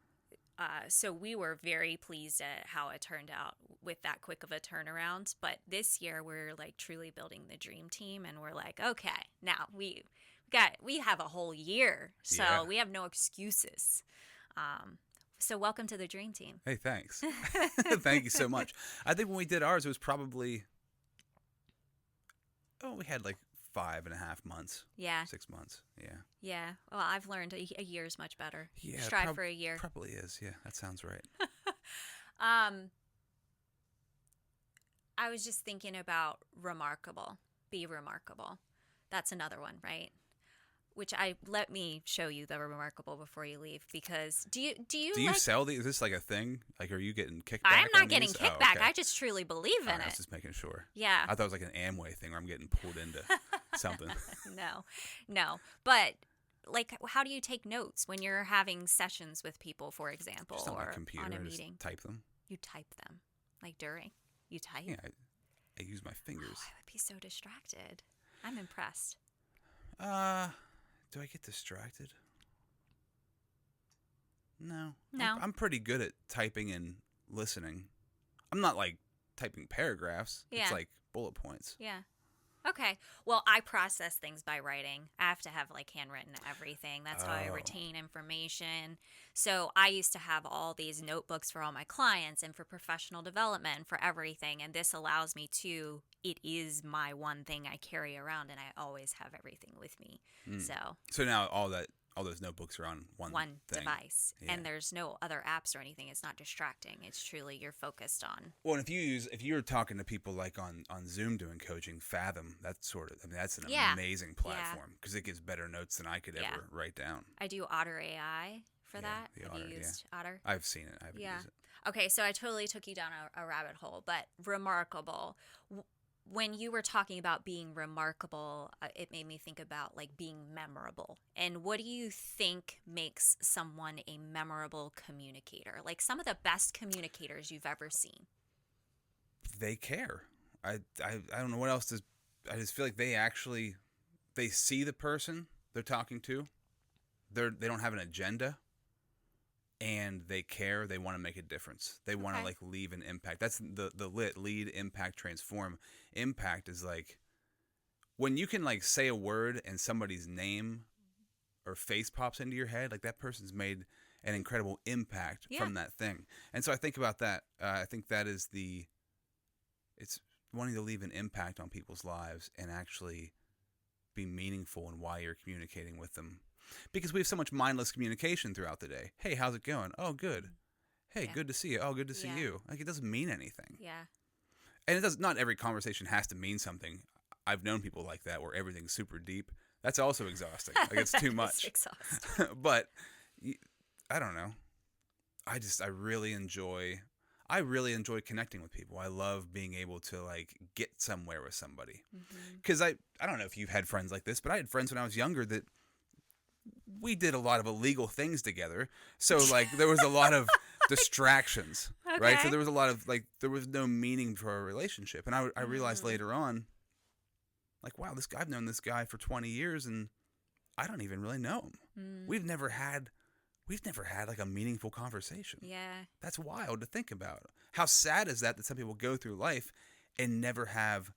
So we were very pleased at how it turned out with that quick of a turnaround. But this year we're like truly building the dream team, and we're like, okay, now we have a whole year, so Yeah. we have no excuses. So welcome to the dream team. Hey, thanks. Thank you so much. I think when we did ours, it was probably, we had like 5.5 months. Yeah. 6 months. Yeah. Yeah. Well, I've learned a year is much better. Yeah. Strive for a year. Probably is. Yeah, that sounds right. I was just thinking about remarkable. Be remarkable. That's another one, right? Let me show you the remarkable before you leave, because do you like, sell these? Is this like a thing? Like, are you getting kickback? I'm not on getting these? kickback. Oh, okay. I just truly believe in All right, I it. was just making sure. Yeah. I thought it was like an Amway thing where I'm getting pulled into something. No. But like, how do you take notes when you're having sessions with people, for example, Just on my or computer, on a I just meeting? type them. You type them, like during. You type. Yeah, I use my fingers. Oh, I would be so distracted. I'm impressed. Do I get distracted? No. No. I'm pretty good at typing and listening. I'm not like typing paragraphs. Yeah. It's like bullet points. Yeah. Okay. Well, I process things by writing. I have to have like handwritten everything. That's how I Oh. retain information. So I used to have all these notebooks for all my clients and for professional development, for everything. And this allows me to, it is my one thing I carry around, and I always have everything with me. So now all those notebooks are on one thing. Device. Yeah. And there's no other apps or anything. It's not distracting. It's truly, you're focused on. Well, and if you're talking to people like on Zoom doing coaching, Fathom, that's that's an amazing platform, because it gives better notes than I could ever write down. I do Otter AI for Yeah, that. the Have Otter, you used Otter? I've seen it. I haven't used it. Okay, so I totally took you down a rabbit hole, but remarkable. When you were talking about being remarkable, it made me think about like being memorable. And what do you think makes someone a memorable communicator? Like some of the best communicators you've ever seen. They care. I don't know what else to. I just feel like they see the person they're talking to. They don't have an agenda, and they care. They want to make a difference. They want to like leave an impact. That's the lead, impact, transform. Impact is like when you can like say a word and somebody's name or face pops into your head. Like that person's made an incredible impact from that thing. And so I think about that. I think that is it's wanting to leave an impact on people's lives and actually be meaningful in why you're communicating with them. Because we have so much mindless communication throughout the day. Hey, how's it going? Oh, good. Hey, good to see you. Oh, good to see you. Like, it doesn't mean anything. Yeah. And not every conversation has to mean something. I've known people like that where everything's super deep. That's also exhausting. Like, it's too much. Exhausting. But I don't know. I really enjoy connecting with people. I love being able to like get somewhere with somebody. Because I don't know if you've had friends like this, but I had friends when I was younger that we did a lot of illegal things together. So like there was a lot of distractions, right? So there was a lot of like, there was no meaning to our relationship. And I realized later on, like, wow, I've known this guy for 20 years and I don't even really know him. We've never had like a meaningful conversation. Yeah. That's wild to think about. How sad is that some people go through life and never have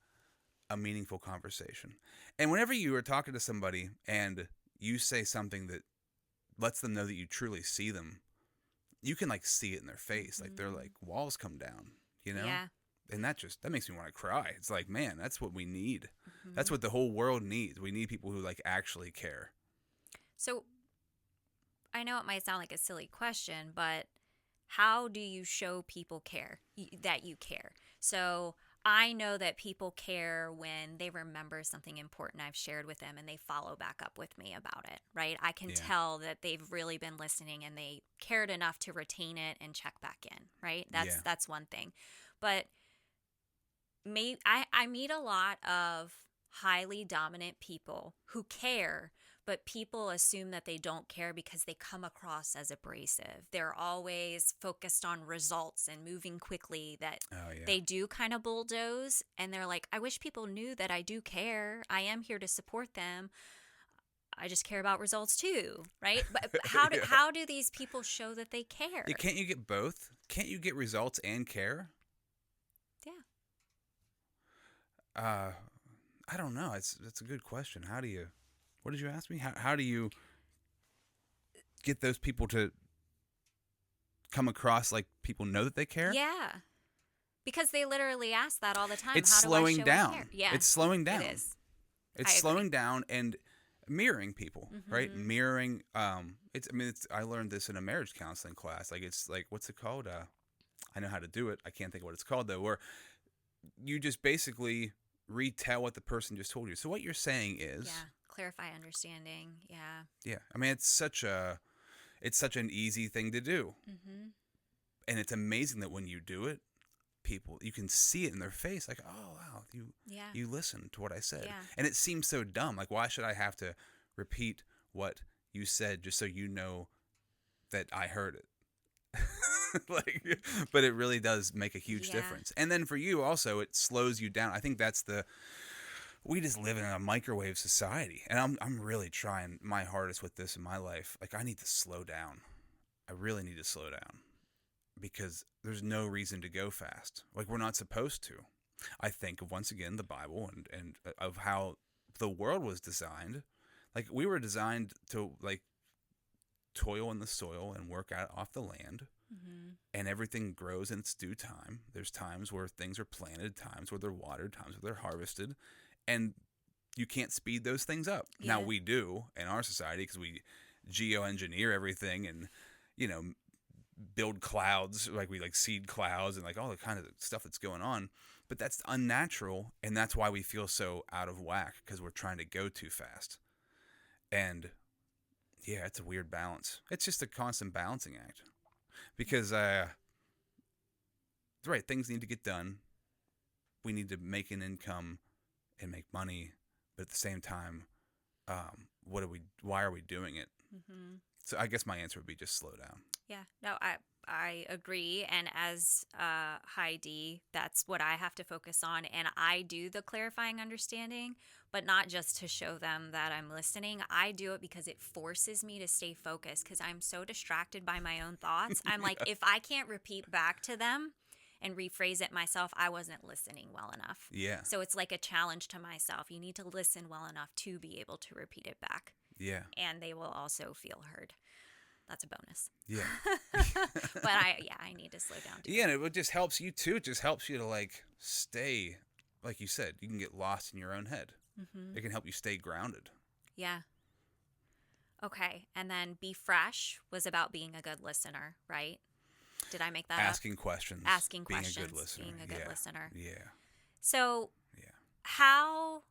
a meaningful conversation? And whenever you are talking to somebody and you say something that lets them know that you truly see them, you can like see it in their face. Like they're like walls come down, you know? Yeah. And that makes me want to cry. It's like, man, that's what we need. That's what the whole world needs. We need people who like actually care. So I know it might sound like a silly question, but how do you show people that you care? So I know that people care when they remember something important I've shared with them and they follow back up with me about it, right? I can tell that they've really been listening and they cared enough to retain it and check back in, right? That's one thing. But I meet a lot of highly dominant people who care, but people assume that they don't care because they come across as abrasive. They're always focused on results and moving quickly, that they do kind of bulldoze, and they're like, I wish people knew that I do care. I am here to support them. I just care about results too, right? But how do these people show that they care? Yeah, can't you get both? Can't you get results and care? Yeah. I don't know. That's a good question. How do you? What did you ask me? How do you get those people to come across like people know that they care? Yeah. Because they literally ask that all the time. It's How slowing do I show down. I care? Yeah. It's slowing down. It is. It's slowing down and mirroring people, right? Mirroring. I learned this in a marriage counseling class. Like it's like, what's it called? I know how to do it. I can't think of what it's called though. Where you just basically retell what the person just told you. So what you're saying is, clarify understanding. Yeah. Yeah. I mean, it's such an easy thing to do, and it's amazing that when you do it, you can see it in their face, like, oh wow, you listened to what I said, and it seems so dumb. Like, why should I have to repeat what you said just so you know that I heard it? But it really does make a huge difference. And then for you also, it slows you down. I think we just live in a microwave society, and I'm really trying my hardest with this in my life. Like, I need to slow down. I really need to slow down because there's no reason to go fast. Like, we're not supposed to. I think of, once again, the Bible and of how the world was designed. Like, we were designed to, like, toil in the soil and work out off the land. And everything grows in its due time. There's times where things are planted, times where they're watered, times where they're harvested. And you can't speed those things up. Yeah. Now we do in our society because we geoengineer everything and, build clouds, like we seed clouds and all the kind of stuff that's going on. But that's unnatural, and that's why we feel so out of whack, because we're trying to go too fast. And yeah, it's a weird balance. It's just a constant balancing act. Because things need to get done. We need to make an income and make money, but at the same time, why are we doing it? So I guess my answer would be just slow down. Yeah, no, I agree. And as High D, that's what I have to focus on. And I do the clarifying understanding, but not just to show them that I'm listening. I do it because it forces me to stay focused, because I'm so distracted by my own thoughts. I'm like, if I can't repeat back to them and rephrase it myself, I wasn't listening well enough. Yeah. So it's like a challenge to myself. You need to listen well enough to be able to repeat it back. Yeah. And they will also feel heard. That's a bonus. Yeah. But I need to slow down too. Yeah, and it just helps you too. It just helps you to stay, like you said, you can get lost in your own head. It can help you stay grounded. Yeah. Okay. And then Be Fresh was about being a good listener, right? Did I make that Asking up? questions. Asking being questions. A good listener. Being a good listener. Yeah. So how...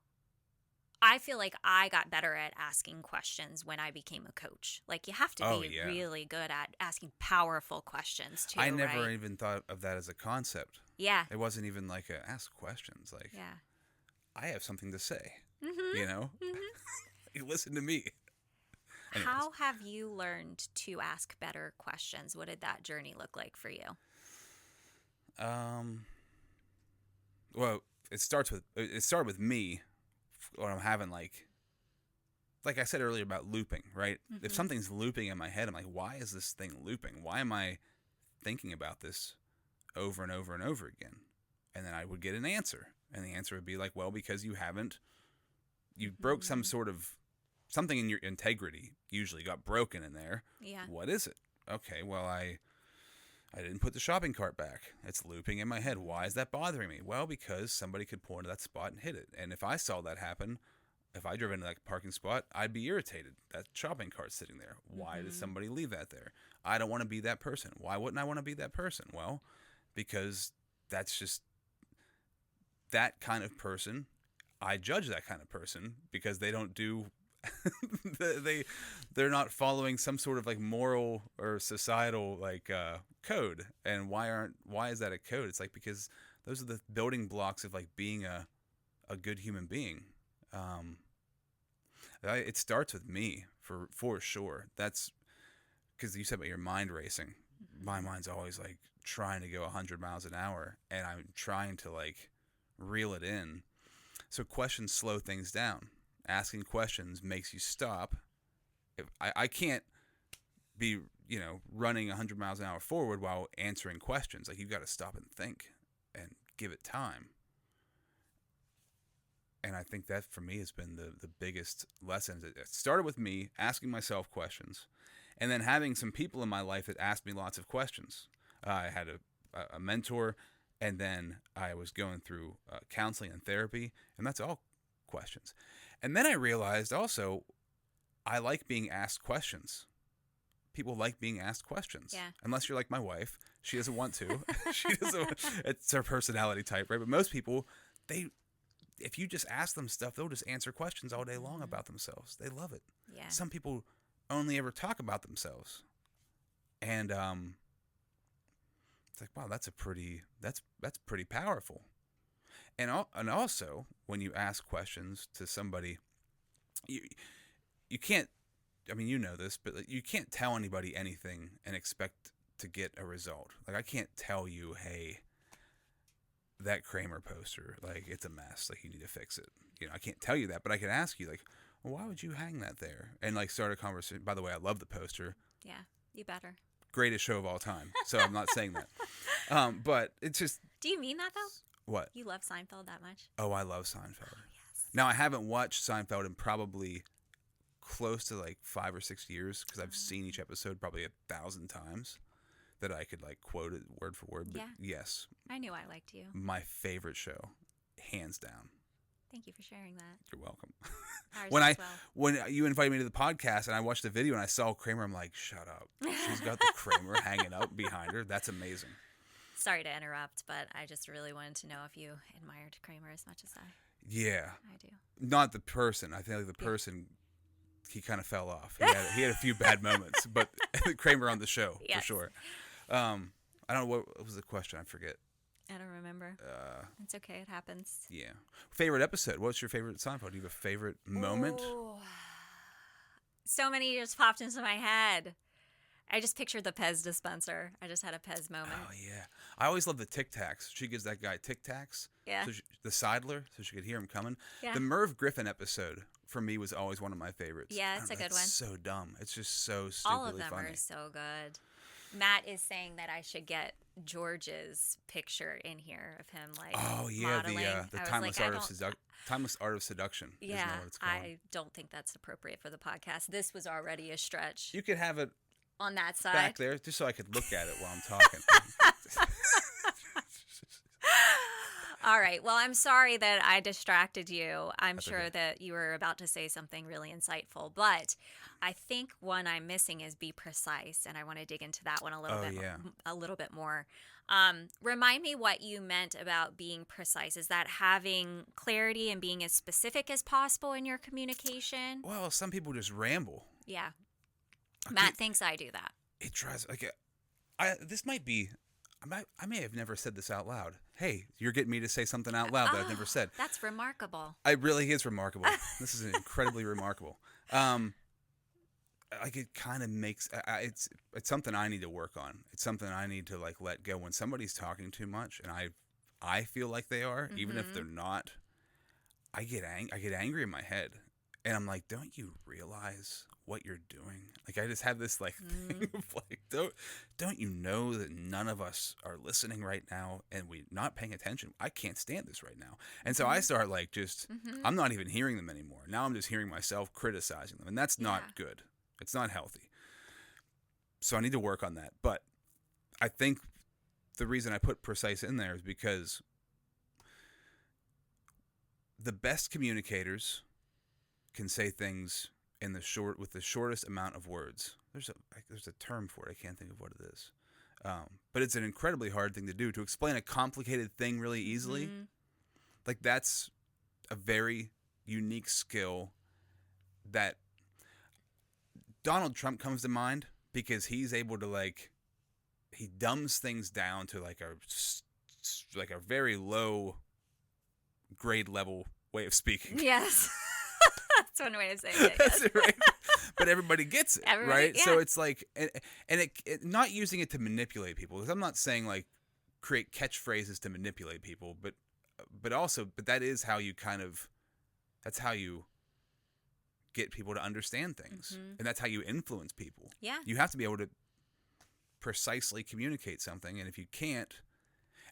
I feel like I got better at asking questions when I became a coach. Like, you have to be really good at asking powerful questions too. I never even thought of that as a concept. Yeah. It wasn't even ask questions. I have something to say. You listen to me. Anyways. How have you learned to ask better questions? What did that journey look like for you? Well, it started with me. When I'm having like I said earlier about looping, right? If something's looping in my head, I'm like, why is this thing looping? Why am I thinking about this over and over and over again? And then I would get an answer, and the answer would be like, well, because you broke some sort of something in your integrity. Usually got broken in there. Yeah. What is it? Okay, well, I didn't put the shopping cart back. It's looping in my head. Why is that bothering me? Well, because somebody could pull into that spot and hit it. And if I saw that happen, if I drove into that parking spot, I'd be irritated. That shopping cart's sitting there. Why did somebody leave that there? I don't want to be that person. Why wouldn't I want to be that person? Well, because that's just that kind of person. I judge that kind of person because they don't do... they're not following some sort of moral or societal code. And why is that a code? It's because those are the building blocks of being a good human being. It starts with me for sure. That's because you said about your mind racing. My mind's always trying to go 100 miles an hour, and I'm trying to reel it in. So questions slow things down. asking questions makes you stop. If I can't be, running 100 miles an hour forward while answering questions. Like, you've got to stop and think and give it time. And I think that for me has been the biggest lesson. It started with me asking myself questions, and then having some people in my life that asked me lots of questions. I had a mentor, and then I was going through counseling and therapy, and that's all questions. And then I realized also I like being asked questions. People like being asked questions. Yeah. Unless you're like my wife. She doesn't want to. It's her personality type, right? But most people, if you just ask them stuff, they'll just answer questions all day long about themselves. They love it. Yeah. Some people only ever talk about themselves. And it's like, wow, that's pretty powerful. And also, when you ask questions to somebody, you can't, I mean, you know this, but you can't tell anybody anything and expect to get a result. Like, I can't tell you, hey, that Kramer poster, like, it's a mess. Like, you need to fix it. I can't tell you that, but I can ask you, like, well, why would you hang that there? And, like, start a conversation. By the way, I love the poster. Yeah, you better. Greatest show of all time. So I'm not saying that. But it's just. Do you mean that, though? What? You love Seinfeld that much? Oh, I love Seinfeld. Oh, yes. Now, I haven't watched Seinfeld in probably close to like 5 or 6 years, because I've seen each episode probably 1,000 times, that I could like quote it word for word. But yes, I knew I liked you. My favorite show, hands down. Thank you for sharing that. You're welcome. Ours When you invited me to the podcast and I watched the video and I saw Kramer, I'm like, shut up. She's got the Kramer hanging up behind her. That's amazing. Sorry to interrupt, but I just really wanted to know if you admired Kramer as much as I do. Not the person. I think like the person, he kind of fell off. He had a few bad moments, but Kramer on the show, for sure. I don't know, what was the question? I forget. I don't remember. It's okay. It happens. Yeah. Favorite episode? What's your favorite Seinfeld? Do you have a favorite moment? Ooh. So many just popped into my head. I just pictured the Pez dispenser. I just had a Pez moment. Oh, yeah. I always love the Tic Tacs. She gives that guy Tic Tacs. Yeah. So the Seidler, so she could hear him coming. Yeah. The Merv Griffin episode, for me, was always one of my favorites. Yeah, it's a good one. It's so dumb. It's just so stupidly funny. All of them are so good. Matt is saying that I should get George's picture in here of him, like, modeling. The timeless art of seduction. Yeah, is what it's called. I don't think that's appropriate for the podcast. This was already a stretch. You could have it on that side back there, just so I could look at it while I'm talking. All right. Well, I'm sorry that I distracted you. That's sure okay. that you were about to say something really insightful, but I think one I'm missing is be precise, and I want to dig into that one a little bit more. Remind me what you meant about being precise. Is that having clarity and being as specific as possible in your communication? Well, some people just ramble. Yeah. Matt thinks I do that. It tries. This might be. I may have never said this out loud. Hey, you're getting me to say something out loud that I've never said. That's remarkable. It really is remarkable. This is incredibly remarkable. It kind of makes it's something I need to work on. It's something I need to like let go when somebody's talking too much, and I feel like they are, even if they're not. I get angry in my head, and I'm like, don't you realize what you're doing? Like, I just have this like thing of like, don't you know that none of us are listening right now, and we're not paying attention? I can't stand this right now. And so I start like I'm not even hearing them anymore. Now I'm just hearing myself criticizing them, and that's not good. It's not healthy. So I need to work on that. But I think the reason I put precise in there is because the best communicators can say things with the shortest amount of words. There's a term for it. I can't think of what it is. But it's an incredibly hard thing to do, to explain a complicated thing really easily. Like, that's a very unique skill that Donald Trump comes to mind, because he's able to he dumbs things down to like a very low grade level way of speaking. Yes. That's one way of saying it. That's it, right? But everybody gets it, right? Yeah. So it's like, and it not using it to manipulate people, because I'm not saying like create catchphrases to manipulate people, but that is how you that's how you get people to understand things. And that's how you influence people. Yeah. You have to be able to precisely communicate something, and if you can't,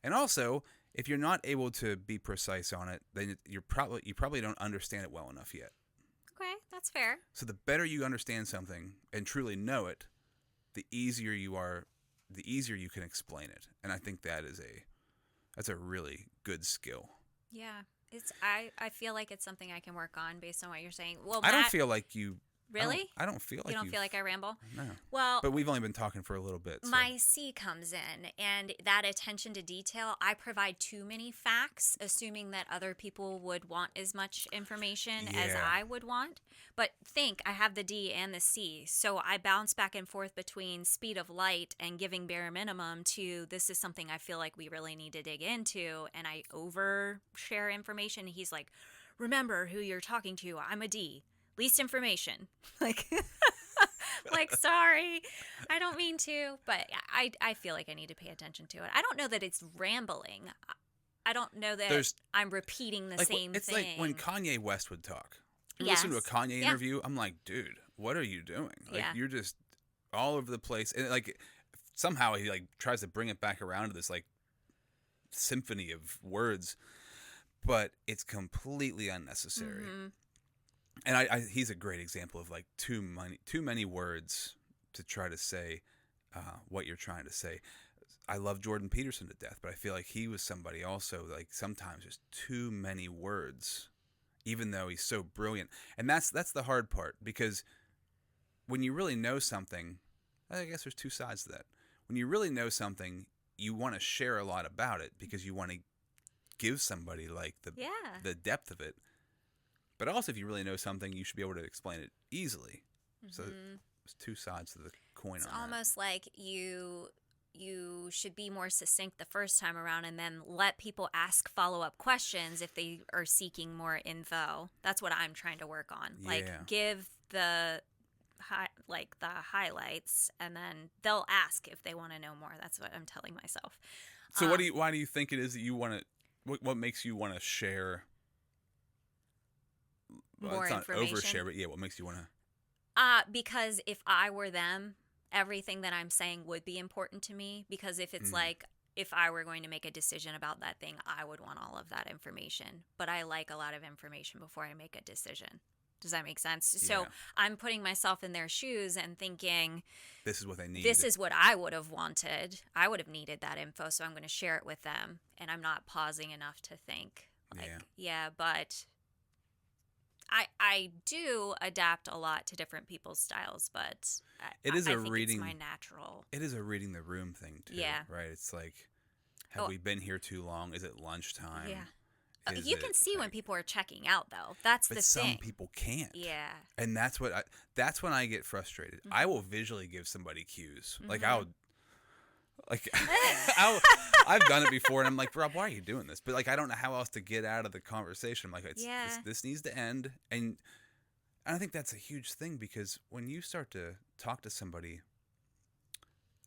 and also if you're not able to be precise on it, then you probably don't understand it well enough yet. Okay, that's fair. So the better you understand something and truly know it, the easier you can explain it. And I think that's a really good skill. Yeah. I feel like it's something I can work on based on what you're saying. Well, I don't Matt, feel like you really? I don't feel like you don't feel like I ramble? No. Well, But we've only been talking for a little bit. So. My C comes in, and that attention to detail, I provide too many facts, assuming that other people would want as much information as I would want. But I have the D and the C, so I bounce back and forth between speed of light and giving bare minimum to this is something I feel like we really need to dig into, and I overshare information. He's like, remember who you're talking to. I'm a D. Least information. Like, sorry, I don't mean to, but I feel like I need to pay attention to it. I don't know that it's rambling. I don't know that I'm repeating the same thing. It's like when Kanye West would talk. You listen to a Kanye interview, I'm like, dude, what are you doing? Like, you're just all over the place. And like, somehow he like tries to bring it back around to this like symphony of words, but it's completely unnecessary. And he's a great example of like too many words to try to say what you're trying to say. I love Jordan Peterson to death, but I feel like he was somebody also like sometimes just too many words, even though he's so brilliant. And that's the hard part, because when you really know something, I guess there's two sides to that. When you really know something, you want to share a lot about it because you want to give somebody like the depth of it. But also, if you really know something, you should be able to explain it easily. So there's two sides to the coin. It's on almost that. like you should be more succinct the first time around, and then let people ask follow-up questions if they are seeking more info. That's what I'm trying to work on. Like, give the highlights, and then they'll ask if they want to know more. That's what I'm telling myself. So why do you think it is that you want to? What makes you want to share? More it's not information. Overshare, but what makes you want to? Because if I were them, everything that I'm saying would be important to me. Because if it's like, if I were going to make a decision about that thing, I would want all of that information. But I like a lot of information before I make a decision. Does that make sense? Yeah. So I'm putting myself in their shoes and thinking, this is what they need. This is what I would have wanted. I would have needed that info, so I'm going to share it with them. And I'm not pausing enough to think, but I do adapt a lot to different people's styles, but I think it's my natural. It is a reading the room thing too, right? It's like, have we been here too long? Is it lunchtime? Yeah. You can see when people are checking out, though. That's the thing. But some people can't. Yeah. And that's when I get frustrated. I will visually give somebody cues. Like I've done it before, and I'm like, Rob, why are you doing this? But like, I don't know how else to get out of the conversation. I'm like, this needs to end. And I think that's a huge thing, because when you start to talk to somebody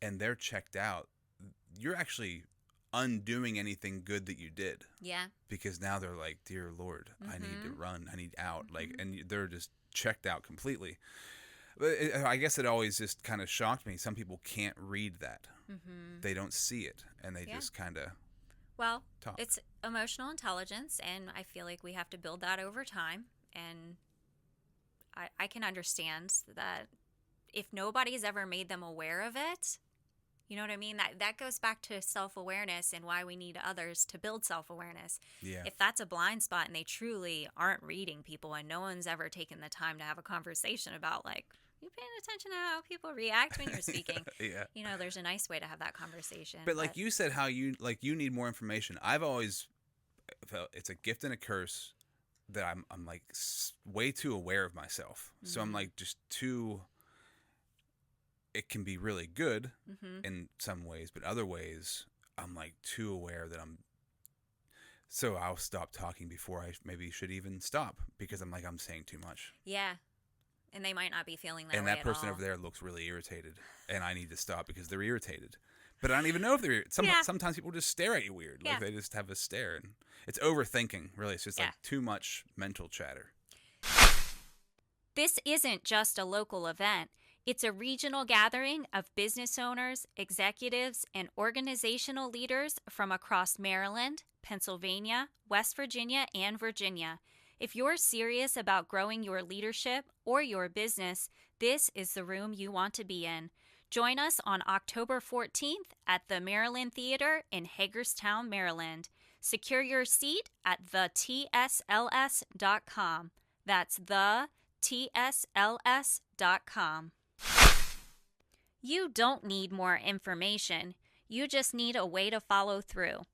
and they're checked out, you're actually undoing anything good that you did. Yeah. Because now they're like, dear Lord, I need to run. I need out. Like, and they're just checked out completely. But I guess it always just kind of shocked me. Some people can't read that. They don't see it, and they just kind of talk. It's emotional intelligence, and I feel like we have to build that over time. And I can understand that if nobody's ever made them aware of it, you know what I mean? That goes back to self-awareness and why we need others to build self-awareness. Yeah. If that's a blind spot and they truly aren't reading people, and no one's ever taken the time to have a conversation about, like, you paying attention to how people react when you're speaking? You know, there's a nice way to have that conversation. But like you said, how you need more information. I've always felt it's a gift and a curse that I'm like way too aware of myself. So I'm like just too. It can be really good in some ways, but other ways I'm like too aware that so I'll stop talking before I maybe should even stop, because I'm like, I'm saying too much. Yeah. And they might not be feeling that way and that person at all. over there looks really irritated, and I need to stop because they're irritated. But I don't even know if they're sometimes people just stare at you weird. Like they just have a stare. And it's overthinking, really. It's just like too much mental chatter. This isn't just a local event. It's a regional gathering of business owners, executives, and organizational leaders from across Maryland, Pennsylvania, West Virginia, and Virginia. If you're serious about growing your leadership or your business, this is the room you want to be in. Join us on October 14th at the Maryland Theater in Hagerstown, Maryland. Secure your seat at theTSLS.com. That's theTSLS.com. You don't need more information. You just need a way to follow through.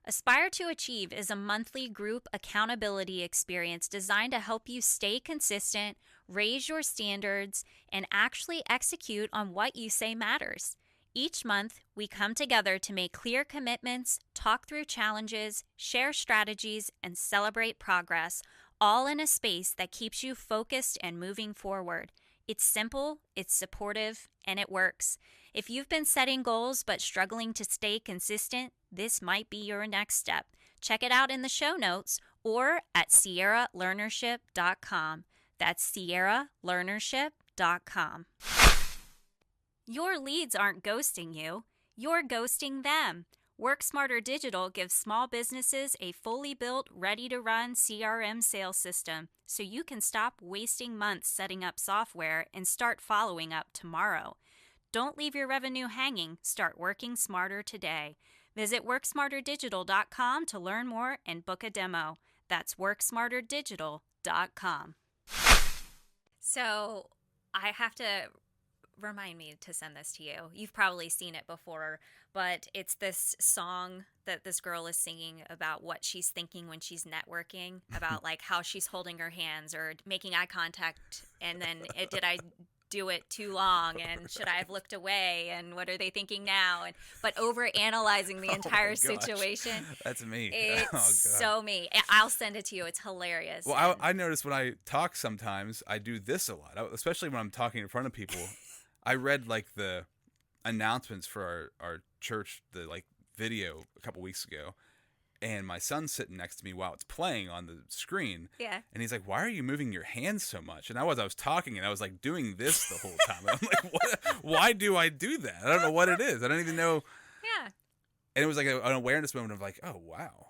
Aspire to Achieve is a monthly group accountability experience designed to help you stay consistent, raise your standards, and actually execute on what you say matters. Each month, we come together to make clear commitments, talk through challenges, share strategies, and celebrate progress, all in a space that keeps you focused and moving forward. It's simple, it's supportive, and it works. If you've been setting goals but struggling to stay consistent, this might be your next step. Check it out in the show notes or at SierraLearnership.com. That's SierraLearnership.com. Your leads aren't ghosting you. You're ghosting them. Work Smarter Digital gives small businesses a fully built, ready-to-run CRM sales system so you can stop wasting months setting up software and start following up tomorrow. Don't leave your revenue hanging. Start working smarter today. Visit WorkSmarterDigital.com to learn more and book a demo. That's WorkSmarterDigital.com. So I have to remind me to send this to you. You've probably seen it before, but it's this song that this girl is singing about what she's thinking when she's networking, about like how she's holding her hands or making eye contact, and then did I do it too long, and should I have looked away, and what are they thinking now, and but over analyzing the entire situation. That's me. It's so me. I'll send it to you. It's hilarious. Well, I notice when I talk sometimes I do this a lot, especially when I'm talking in front of people. I read like the announcements for our church, the like video a couple weeks ago, and my son's sitting next to me while it's playing on the screen. Yeah. And he's like, "Why are you moving your hands so much?" And I was talking and I was like doing this the whole time. And I'm like, "What? Why do I do that? I don't know what it is. I don't even know." Yeah. And it was like an awareness moment of like, "Oh wow,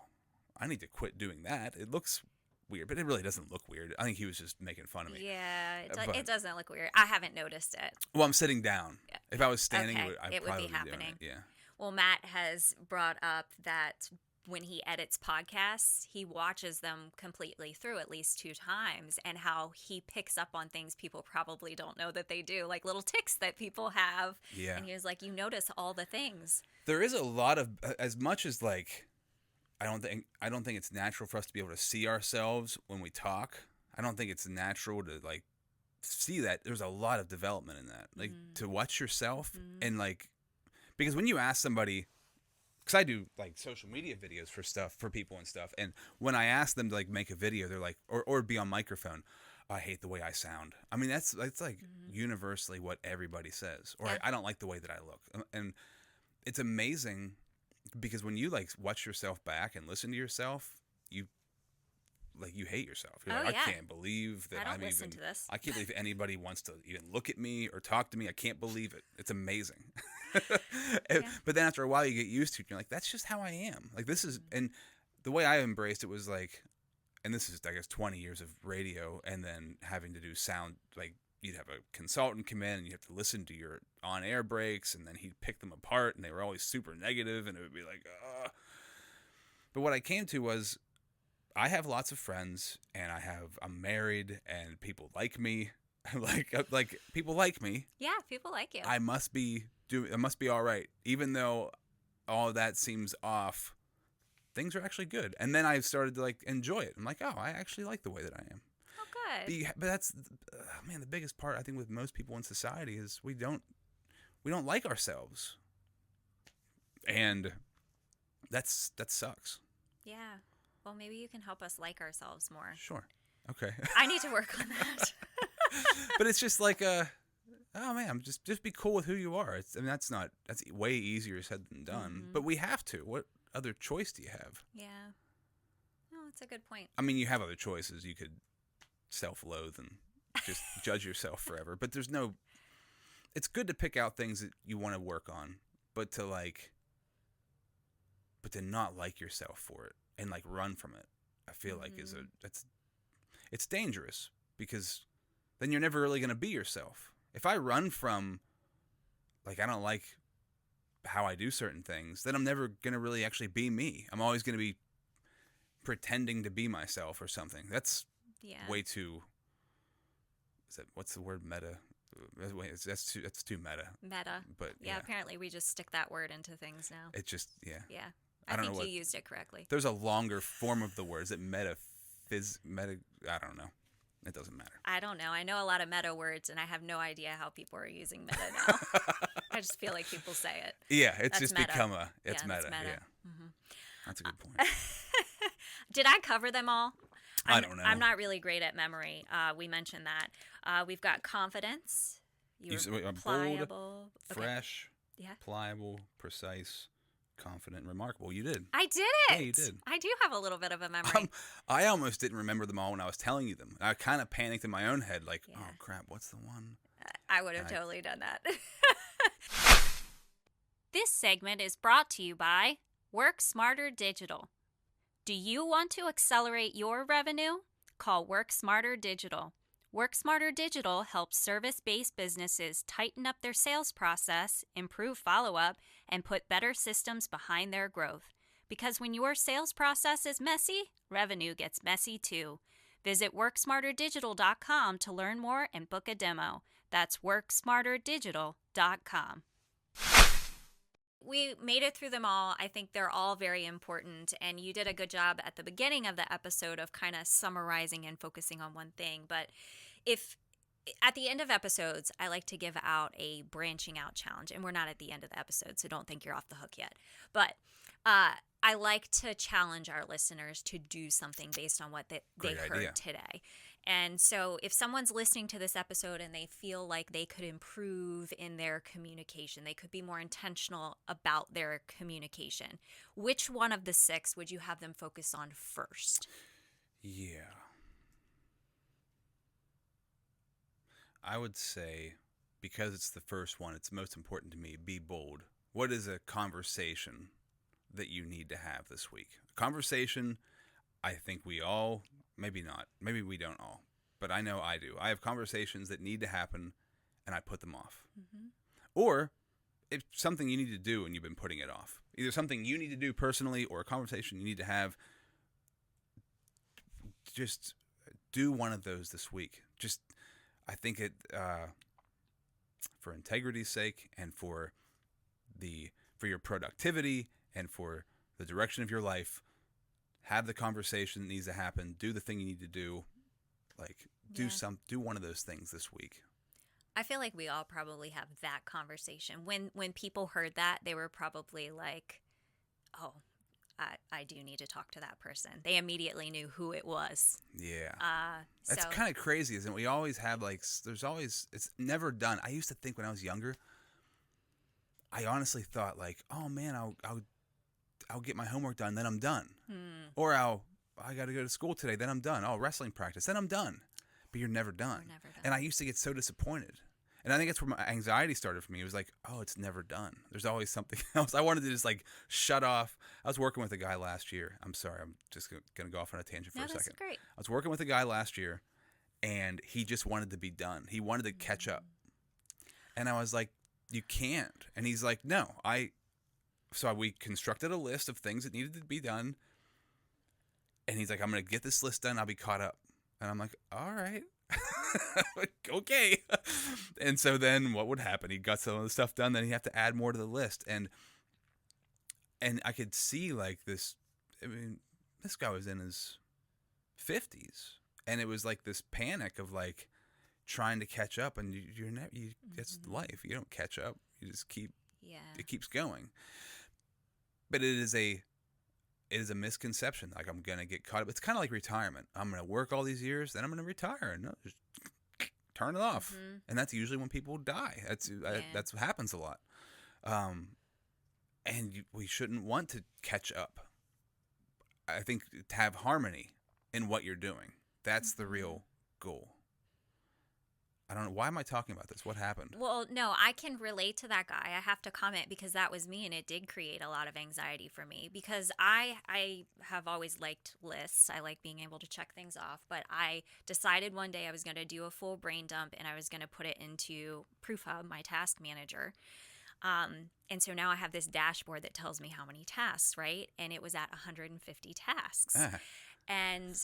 I need to quit doing that. It looks weird, but it really doesn't look weird." I think he was just making fun of me. Yeah, it doesn't look weird. I haven't noticed it. Well, I'm sitting down. Yeah. If I was standing, Okay, I'd it would probably be happening. Doing it. Yeah. Well, Matt has brought up that when he edits podcasts, he watches them completely through at least 2 times, and how he picks up on things people probably don't know that they do, like little tics that people have. Yeah. And he was like, you notice all the things. There is a lot of, as much as like, I don't think it's natural for us to be able to see ourselves when we talk. I don't think it's natural to like see that. There's a lot of development in that, like to watch yourself and like, because when you ask somebody, because I do like social media videos for people and stuff, and when I ask them to like make a video, they're like, or be on microphone, "I hate the way I sound." I mean, that's like universally what everybody says, or Yeah. I don't like the way that I look, and it's amazing. Because when you like watch yourself back and listen to yourself, you hate yourself. You're like, yeah. I can't believe that I don't listen to this. I can't believe anybody wants to even look at me or talk to me. I can't believe it. It's amazing. But then after a while, you get used to it. You're like, that's just how I am. Like this is, and the way I embraced it was like, and this is I guess 20 years of radio, and then having to do sound like. You'd have a consultant come in and you have to listen to your on-air breaks, and then he'd pick them apart, and they were always super negative, and it would be like, But what I came to was I have lots of friends, and I'm married, and people like me. like people like me. Yeah, people like you. I must be all right. Even though all of that seems off, things are actually good. And then I started to like enjoy it. I'm like, oh, I actually like the way that I am. But that's, man, the biggest part I think with most people in society is we don't like ourselves, and that sucks. Yeah. Well, maybe you can help us like ourselves more. Sure. Okay. I need to work on that. But it's just like oh man, just be cool with who you are. That's way easier said than done. But we have to. What other choice do you have? Yeah. No, it's a good point. I mean, you have other choices. You could self-loathe and just judge yourself forever. But there's no. It's good to pick out things that you want to work on, but to not like yourself for it and like run from it. I feel like it's dangerous, because then you're never really going to be yourself. If I run from, like, I don't like how I do certain things, then I'm never going to really actually be me. I'm always going to be pretending to be myself or something. That's way too, what's the word, meta? That's too meta. Meta. But yeah, apparently we just stick that word into things now. It just, yeah. Yeah. I think you used it correctly. There's a longer form of the word. Is it meta? I don't know. It doesn't matter. I don't know. I know a lot of meta words, and I have no idea how people are using meta now. I just feel like people say it. Yeah, it's That's just meta. become meta. It's meta. Yeah. Mm-hmm. That's a good point. Did I cover them all? I don't know. I'm not really great at memory. We mentioned that. We've got confidence. You're pliable. Bold, fresh, pliable, precise, confident, and remarkable. You did. I did it. Yeah, you did. I do have a little bit of a memory. I almost didn't remember them all when I was telling you them. I kind of panicked in my own head, like, oh, crap, what's the one? I would have totally done that. This segment is brought to you by Work Smarter Digital. Do you want to accelerate your revenue? Call Work Smarter Digital. Work Smarter Digital helps service-based businesses tighten up their sales process, improve follow-up, and put better systems behind their growth. Because when your sales process is messy, revenue gets messy too. Visit WorkSmarterDigital.com to learn more and book a demo. That's WorkSmarterDigital.com. We made it through them all. I think they're all very important, and you did a good job at the beginning of the episode of kind of summarizing and focusing on one thing. But if at the end of episodes, I like to give out a branching out challenge, and we're not at the end of the episode, so don't think you're off the hook yet. But I like to challenge our listeners to do something based on what they heard today. And so if someone's listening to this episode and they feel like they could improve in their communication, they could be more intentional about their communication, which one of the 6 would you have them focus on first? Yeah. I would say, because it's the first one, it's most important to me, be bold. What is a conversation that you need to have this week? A conversation, I think we all, maybe not, maybe we don't all, but I know I do. I have conversations that need to happen, and I put them off. Mm-hmm. Or it's something you need to do and you've been putting it off. Either something you need to do personally or a conversation you need to have. Just do one of those this week. Just, I think it, for integrity's sake and for your productivity and for the direction of your life, have the conversation that needs to happen. Do the thing you need to do. Like, do one of those things this week. I feel like we all probably have that conversation. When people heard that, they were probably like, oh, I do need to talk to that person. They immediately knew who it was. Yeah. That's kind of crazy, isn't it? We always have, like, it's never done. I used to think when I was younger, I honestly thought, like, oh man, I'll get my homework done, then I'm done. Or I got to go to school today, then I'm done. Oh, wrestling practice, then I'm done. But you're never done. We're never done. And I used to get so disappointed. And I think that's where my anxiety started for me. It was like, oh, it's never done. There's always something else. I wanted to just, like, shut off. I was working with a guy last year. I'm sorry, I'm just going to go off on a tangent for a second. That's great. I was working with a guy last year, and he just wanted to be done. He wanted to catch up. And I was like, you can't. And he's like, no. So we constructed a list of things that needed to be done. And he's like, I'm going to get this list done. I'll be caught up. And I'm like, all right. Okay. And so then what would happen? He got some of the stuff done. Then he'd have to add more to the list. And I could see, like, this. I mean, this guy was in his 50s. And it was like this panic of, like, trying to catch up. And it's life. You don't catch up. You just it keeps going. But it is a misconception. Like, I'm going to get caught up. It's kind of like retirement. I'm going to work all these years, then I'm going to retire. And just turn it off. Mm-hmm. And that's usually when people die. That's what happens a lot. And we shouldn't want to catch up. I think to have harmony in what you're doing. That's the real goal. I don't know. Why am I talking about this? What happened? Well, no, I can relate to that guy. I have to comment because that was me, and it did create a lot of anxiety for me because I have always liked lists. I like being able to check things off, but I decided one day I was going to do a full brain dump and I was going to put it into ProofHub, my task manager. And so now I have this dashboard that tells me how many tasks, right? And it was at 150 tasks. And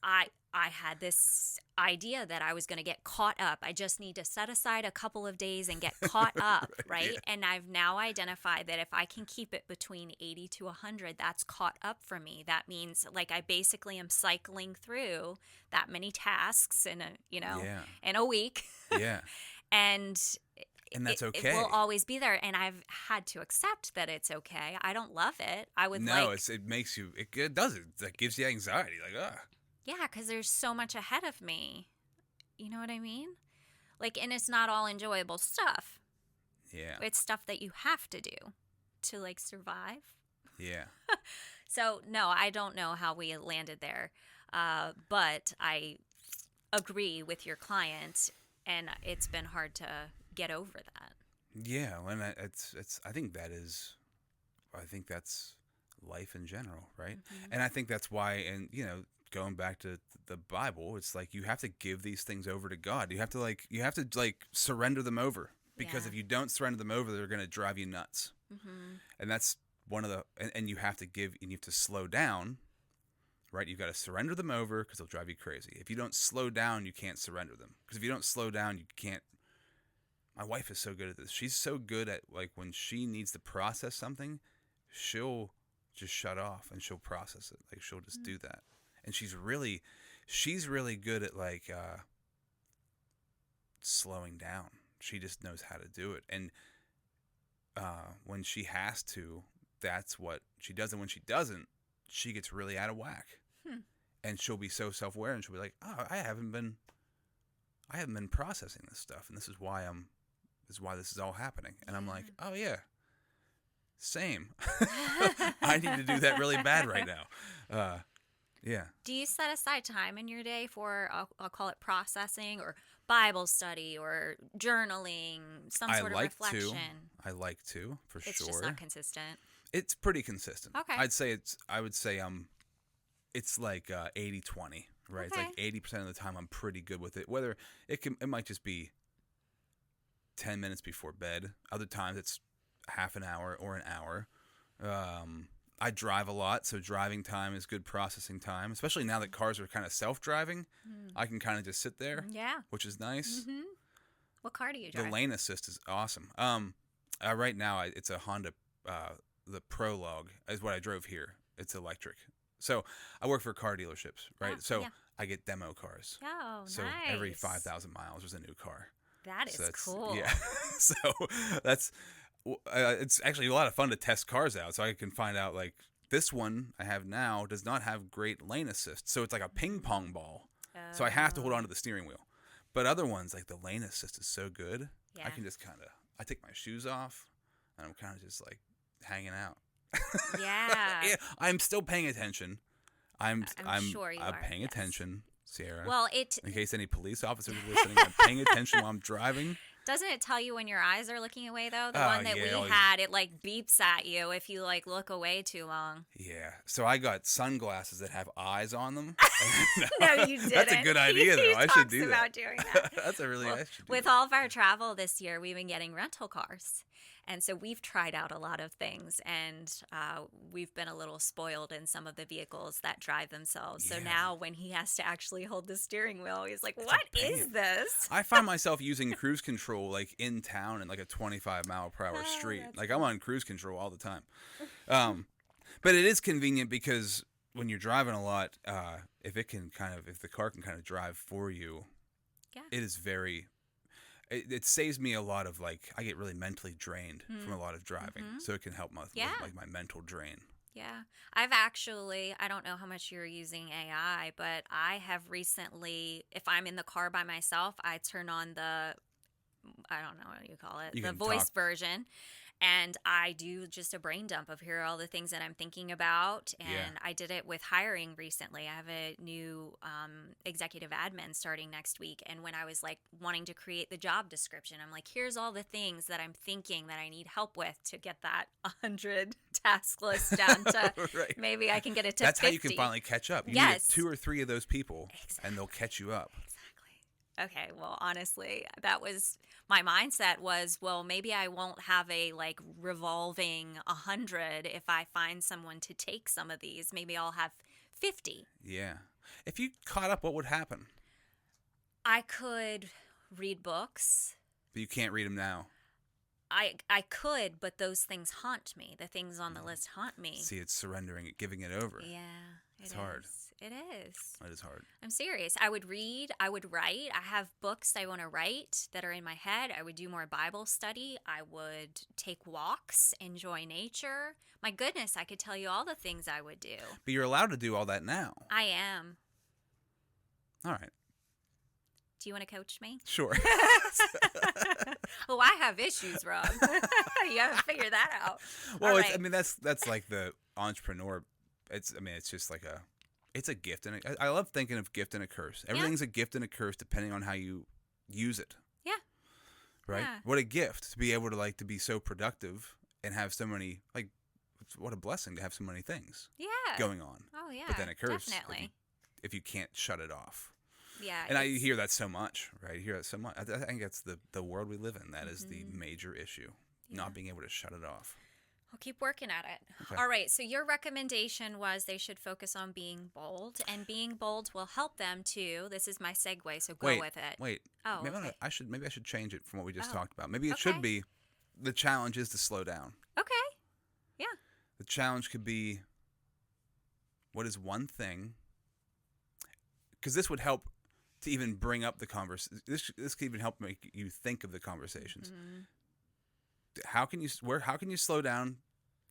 I had this idea that I was going to get caught up. I just need to set aside a couple of days and get caught up, right? Yeah. And I've now identified that if I can keep it between 80 to 100, that's caught up for me. That means like I basically am cycling through that many tasks in in a week. Yeah. And that's okay. It will always be there, and I've had to accept that it's okay. I don't love it. I would it makes you. It does it. That gives you anxiety. Like, ugh. Yeah, because there's so much ahead of me. You know what I mean? Like, and it's not all enjoyable stuff. Yeah. It's stuff that you have to do to like survive. Yeah. So no, I don't know how we landed there, but I agree with your client, and it's been hard to get over that. Yeah, and it's. I think that's life in general, right? Mm-hmm. And I think that's why, and going back to the Bible, it's like you have to give these things over to God. You have to surrender them over, because if you don't surrender them over, they're going to drive you nuts. Mm-hmm. And that's one of the. And you have to you have to slow down. Right, you've got to surrender them over because they'll drive you crazy. If you don't slow down, you can't surrender them. Because if you don't slow down, you can't. My wife is so good at this. She's so good at, like, when she needs to process something, she'll just shut off and she'll process it. Like, she'll just do that. And she's really good at, like, slowing down. She just knows how to do it. And when she has to, that's what she does. And when she doesn't, she gets really out of whack. And she'll be so self-aware, and she'll be like, "Oh, I haven't been processing this stuff, and this is why this is all happening." And I'm like, "Oh yeah, same. I need to do that really bad right now." Yeah. Do you set aside time in your day for I'll call it processing or Bible study or journaling, some sort of reflection? I like to, for sure. It's just not consistent. It's pretty consistent. Okay. I would say it's like 80-20, right? Okay. It's like 80% of the time I'm pretty good with it. Whether it might just be 10 minutes before bed. Other times it's half an hour or an hour. I drive a lot, so driving time is good processing time, especially now that cars are kind of self-driving. I can kind of just sit there, which is nice. Mm-hmm. What car do you drive? The lane assist is awesome. Right now it's a Honda. The Prologue is what I drove here. It's electric. So I work for car dealerships, right? I get demo cars. Oh, so nice. every 5,000 miles there's a new car. That is cool. Yeah. So that's it's actually a lot of fun to test cars out. So I can find out, like, this one I have now does not have great lane assist. So it's like a ping pong ball. So I have to hold on to the steering wheel. But other ones, like the lane assist is so good. I can just I take my shoes off and I'm kind of just like hanging out. Yeah. I'm still paying attention. I'm sure you are. paying attention, Sierra. Well, in case any police officers are listening, I'm paying attention while I'm driving. Doesn't it tell you when your eyes are looking away, though? The one that we had, it like beeps at you if you like look away too long. Yeah. So I got sunglasses that have eyes on them. No, you didn't. That's a good idea, though. I should do that. About doing that. That's a really I should do With that. all of our travel this year, we've been getting rental cars. And so we've tried out a lot of things, and we've been a little spoiled in some of the vehicles that drive themselves. So now when he has to actually hold the steering wheel, he's like, what is this? I find myself using cruise control like in town in like a 25-mile-per-hour street. Like I'm on cruise control all the time. But it is convenient because when you're driving a lot, if the car can kind of drive for you, it is very... It saves me a lot of, like, I get really mentally drained from a lot of driving. So it can help with like my mental drain. Yeah. I've actually, I don't know how much you're using AI, but I have recently, if I'm in the car by myself, I turn on I don't know what you call it, the voice version. And I do just a brain dump of here are all the things that I'm thinking about. And I did it with hiring recently. I have a new executive admin starting next week. And when I was like wanting to create the job description, I'm like, here's all the things that I'm thinking that I need help with to get that 100 task list down to Right. maybe I can get it to That's 50. how you can finally catch up. You need 2 or 3 of those people, and they'll catch you up. Okay, well, honestly, that was my mindset was, well, maybe I won't have a like revolving 100 if I find someone to take some of these. Maybe I'll have 50. Yeah. If you caught up, what would happen? I could read books. But you can't read them now. I could, but those things haunt me. The things on the list haunt me. See, it's surrendering it, giving it over. Yeah, it's hard. It is. It is hard. I'm serious. I would read. I would write. I have books I want to write that are in my head. I would do more Bible study. I would take walks, enjoy nature. My goodness, I could tell you all the things I would do. But you're allowed to do all that now. I am. All right. Do you want to coach me? Sure. Oh, I have issues, Rob. You haven't figured that out. Well, right. I mean, that's like the entrepreneur. It's just like it's a gift, and I love thinking of gift and a curse. Everything's a gift and a curse depending on how you use it. Yeah. Right. Yeah. What a gift to be able to to be so productive and have so many what a blessing to have so many things going on. Oh yeah. But then a curse Definitely. if you can't shut it off. Yeah. And I hear that so much, right? I hear that so much. I think that's the world we live in. That is the major issue, not being able to shut it off. I'll keep working at it. Okay. All right. So your recommendation was they should focus on being bold, and being bold will help them too. This is my segue, so go with it. Wait. Oh, maybe okay. I should change it from what we just talked about. Maybe it Okay. should be the challenge is to slow down. Okay. Yeah. The challenge could be what is one thing, because this would help to even bring up the conversation. This could even help make you think of the conversations. Mm-hmm. How can you slow down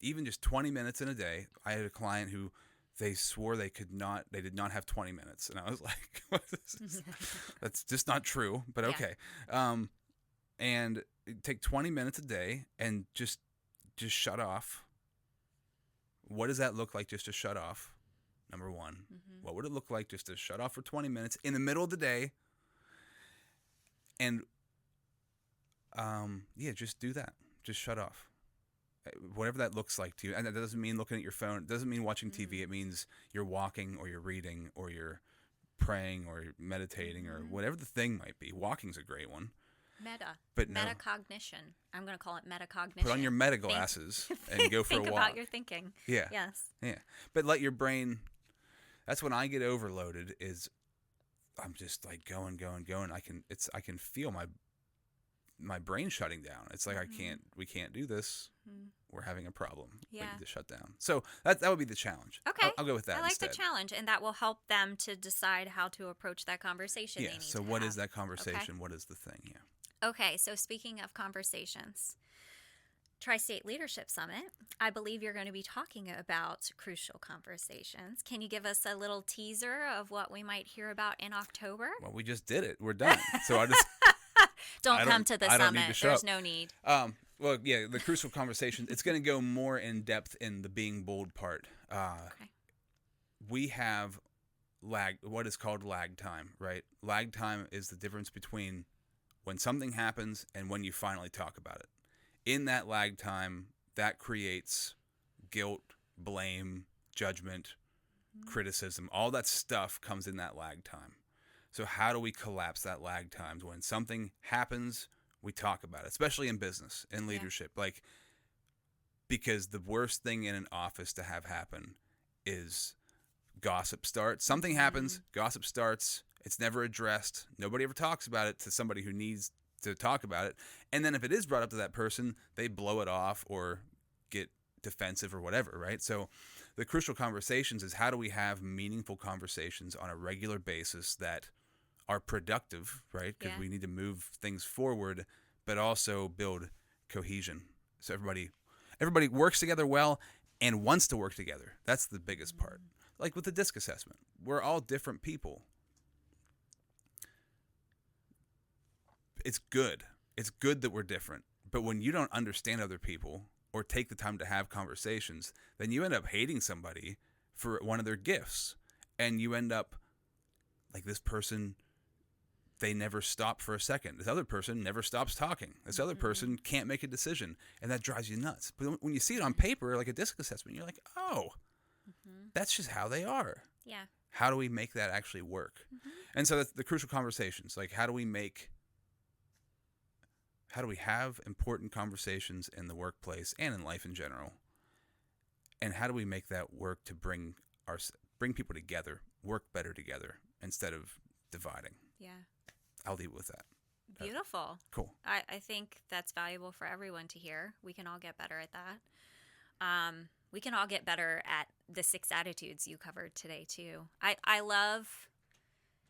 even just 20 minutes in a day? I had a client who they swore they did not have 20 minutes, and I was like, what is this? That's just not true, but okay. And take 20 minutes a day and just shut off. What does that look like just to shut off? Number one, what would it look like just to shut off for 20 minutes in the middle of the day? And just do that. Just shut off. Whatever that looks like to you. And that doesn't mean looking at your phone. It doesn't mean watching TV. It means you're walking or you're reading or you're praying or you're meditating or whatever the thing might be. Walking's a great one. Metacognition. I'm going to call it metacognition. Put on your meta glasses and go for a walk. Think about your thinking. Yeah. Yes. Yeah. But let your brain. That's when I get overloaded. Is I'm just like going. I can feel my brain shutting down. It's like we can't do this. We're having a problem. Yeah. We need to shut down. So that would be the challenge. Okay. I'll go with that I like instead. the challenge, and that will help them to decide how to approach that conversation. Yeah. They need So to what have. is that conversation? Okay. What is the thing? Yeah. Okay, so speaking of conversations, Tri-State Leadership Summit, I believe you're going to be talking about crucial conversations. Can you give us a little teaser of what we might hear about in October? Well, we just did it. We're done. So I just Don't come to the I don't need summit. to show There's up. no need. Well, yeah, the crucial conversation. It's going to go more in depth in the being bold part. Okay. We have what is called lag time, right? Lag time is the difference between when something happens and when you finally talk about it. In that lag time, that creates guilt, blame, judgment, criticism. All that stuff comes in that lag time. So how do we collapse that lag time? When something happens, we talk about it, especially in business and leadership. Because the worst thing in an office to have happen is gossip starts. Something happens, gossip starts. It's never addressed. Nobody ever talks about it to somebody who needs to talk about it. And then if it is brought up to that person, they blow it off or get defensive or whatever, right? So the crucial conversations is how do we have meaningful conversations on a regular basis that are productive, right? Because we need to move things forward, but also build cohesion. So everybody works together well and wants to work together. That's the biggest part. Like with the DISC assessment, we're all different people. It's good. It's good that we're different, But when you don't understand other people or take the time to have conversations, then you end up hating somebody for one of their gifts. And you end up like, this person, they never stop for a second. This other person never stops talking. This other person can't make a decision. And that drives you nuts. But when you see it on paper, like a DISC assessment, you're like, oh, that's just how they are. Yeah. How do we make that actually work? And so that's the crucial conversations. Like, how do we have important conversations in the workplace and in life in general? And how do we make that work to bring people together, work better together instead of dividing? Yeah. I'll leave it with that. Beautiful. Cool. I think that's valuable for everyone to hear. We can all get better at that. We can all get better at the 6 attitudes you covered today, too. I love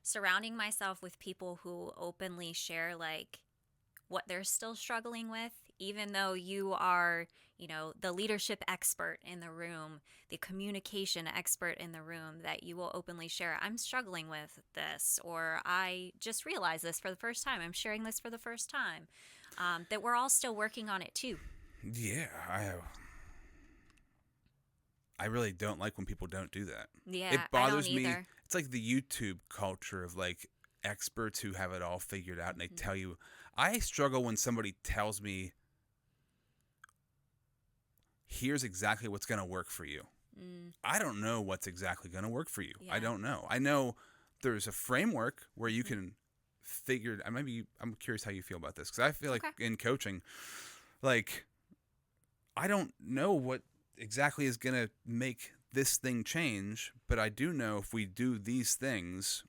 surrounding myself with people who openly share, like, what they're still struggling with, even though you are, the leadership expert in the room, the communication expert in the room, that you will openly share, I'm struggling with this, or I just realized this for the first time. I'm sharing this for the first time. That we're all still working on it, too. Yeah, I really don't like when people don't do that. Yeah, it bothers I don't me. either. It's like the YouTube culture of like experts who have it all figured out, and they tell you. I struggle when somebody tells me, here's exactly what's going to work for you. I don't know what's exactly going to work for you. Yeah. I don't know. I know there's a framework where you can figure. I'm curious how you feel about this, because I feel like in coaching, like, I don't know what exactly is going to make this thing change, but I do know if we do these things,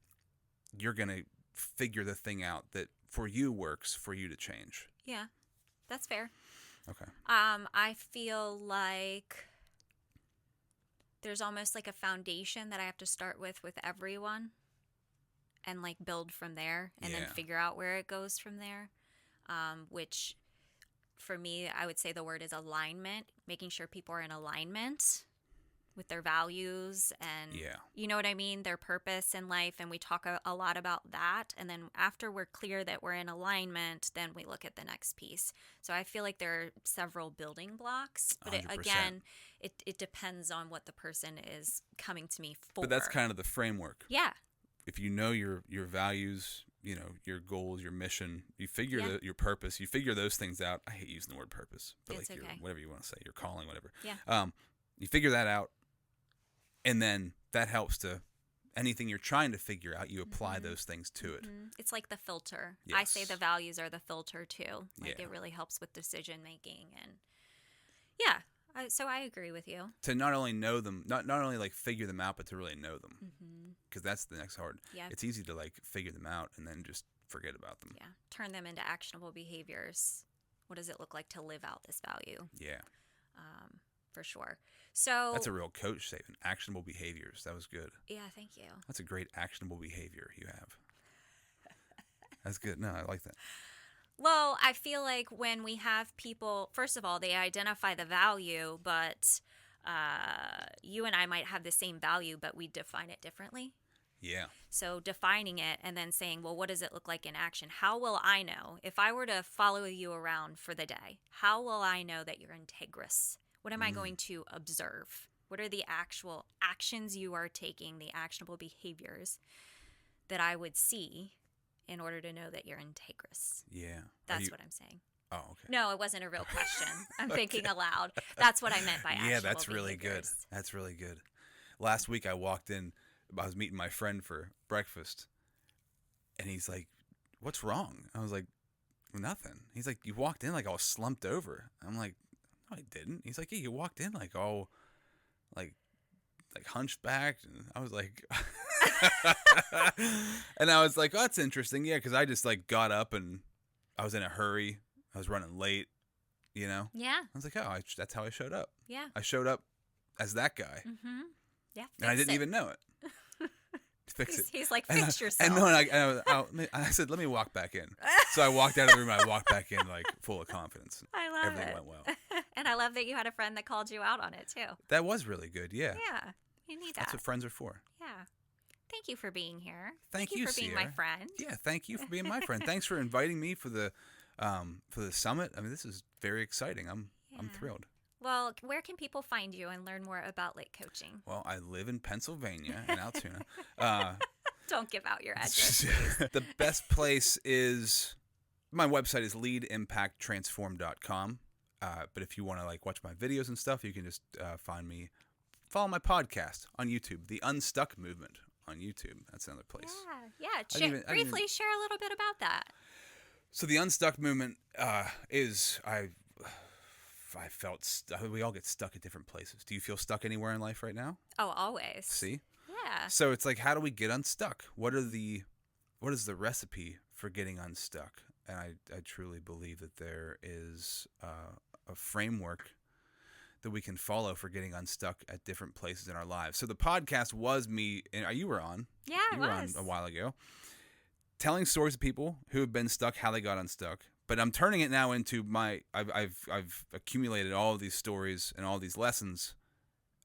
you're going to figure the thing out that for you works for you to change. Yeah, that's fair. Okay. I feel like there's almost like a foundation that I have to start with everyone, and like build from there, and then figure out where it goes from there. Which for me, I would say the word is alignment, making sure people are in alignment with their values and, you know what I mean, their purpose in life. And we talk a lot about that. And then after we're clear that we're in alignment, then we look at the next piece. So I feel like there are several building blocks. But again, it depends on what the person is coming to me for. But that's kind of the framework. Yeah. If you know your values, your goals, your mission, you figure your purpose, you figure those things out. I hate using the word purpose, but it's like okay. whatever you want to say, your calling, whatever. Yeah. You figure that out, and then that helps to anything you're trying to figure out, you apply those things to it. It's like the filter. Yes. I say the values are the filter too. Like it really helps with decision making, and so I agree with you. To not only know them, not only like figure them out, but to really know them. Because that's the next hard. Yeah. It's easy to like figure them out and then just forget about them. Yeah. Turn them into actionable behaviors. What does it look like to live out this value? Yeah. For sure. So that's a real coach statement. Actionable behaviors. That was good. Yeah, thank you. That's a great actionable behavior you have. That's good. No, I like that. Well, I feel like when we have people, first of all, they identify the value, but you and I might have the same value, but we define it differently. Yeah. So defining it and then saying, well, what does it look like in action? How will I know? If I were to follow you around for the day, how will I know that you're integrous? What am I going to observe? What are the actual actions you are taking, the actionable behaviors that I would see in order to know that you're integrous? Yeah. That's what I'm saying. Oh, okay. No, it wasn't a real question. I'm thinking aloud. That's what I meant by actionable that's really good. That's really good. Last week I walked in, I was meeting my friend for breakfast, and he's like, "What's wrong?" I was like, "Nothing." He's like, "You walked in like all slumped over." I'm like, "No, I didn't." He's like, "Yeah, you walked in like all like hunchbacked," and I was like, and I was like, "Oh, that's interesting." Yeah, because I just like got up and I was in a hurry. I was running late, Yeah. Yeah. I was like, "Oh, that's how I showed up." Yeah. I showed up as that guy. Mm-hmm. Yeah. And I didn't even know it. Fix it. He's like, fix yourself. And no, I said, let me walk back in. So I walked out of the room. I walked back in like full of confidence. I love Everything it. went well. And I love that you had a friend that called you out on it too. That was really good. Yeah. Yeah. You need that. That's what friends are for. Yeah. Thank you for being here. Thank you you for being my Sierra. friend. Yeah. Thank you for being my friend. Thanks for inviting me for the for the summit. I mean, this is very exciting. I'm thrilled. Well, where can people find you and learn more about lake coaching? Well, I live in Pennsylvania, in Altoona. Don't give out your address. The best place is my website is leadimpacttransform.com. But if you want to like watch my videos and stuff, you can just follow my podcast on YouTube, The Unstuck Movement on YouTube. That's another place. Yeah. Briefly share a little bit about that. So the Unstuck Movement is I felt we all get stuck at different places. Do you feel stuck anywhere in life right now? Oh, always. See? Yeah. So it's like, how do we get unstuck? What is the recipe for getting unstuck? And I truly believe that there is a framework that we can follow for getting unstuck at different places in our lives. So the podcast was me, and you were on. Yeah, you were on a while ago, telling stories of people who have been stuck, how they got unstuck. But I'm turning it now into I've accumulated all of these stories and all these lessons,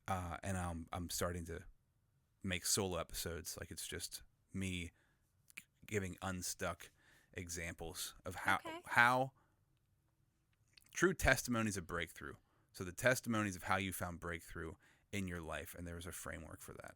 and I'm starting to make solo episodes. Like it's just me giving unstuck examples of how true testimonies of breakthrough. So the testimonies of how you found breakthrough in your life, and there's a framework for that.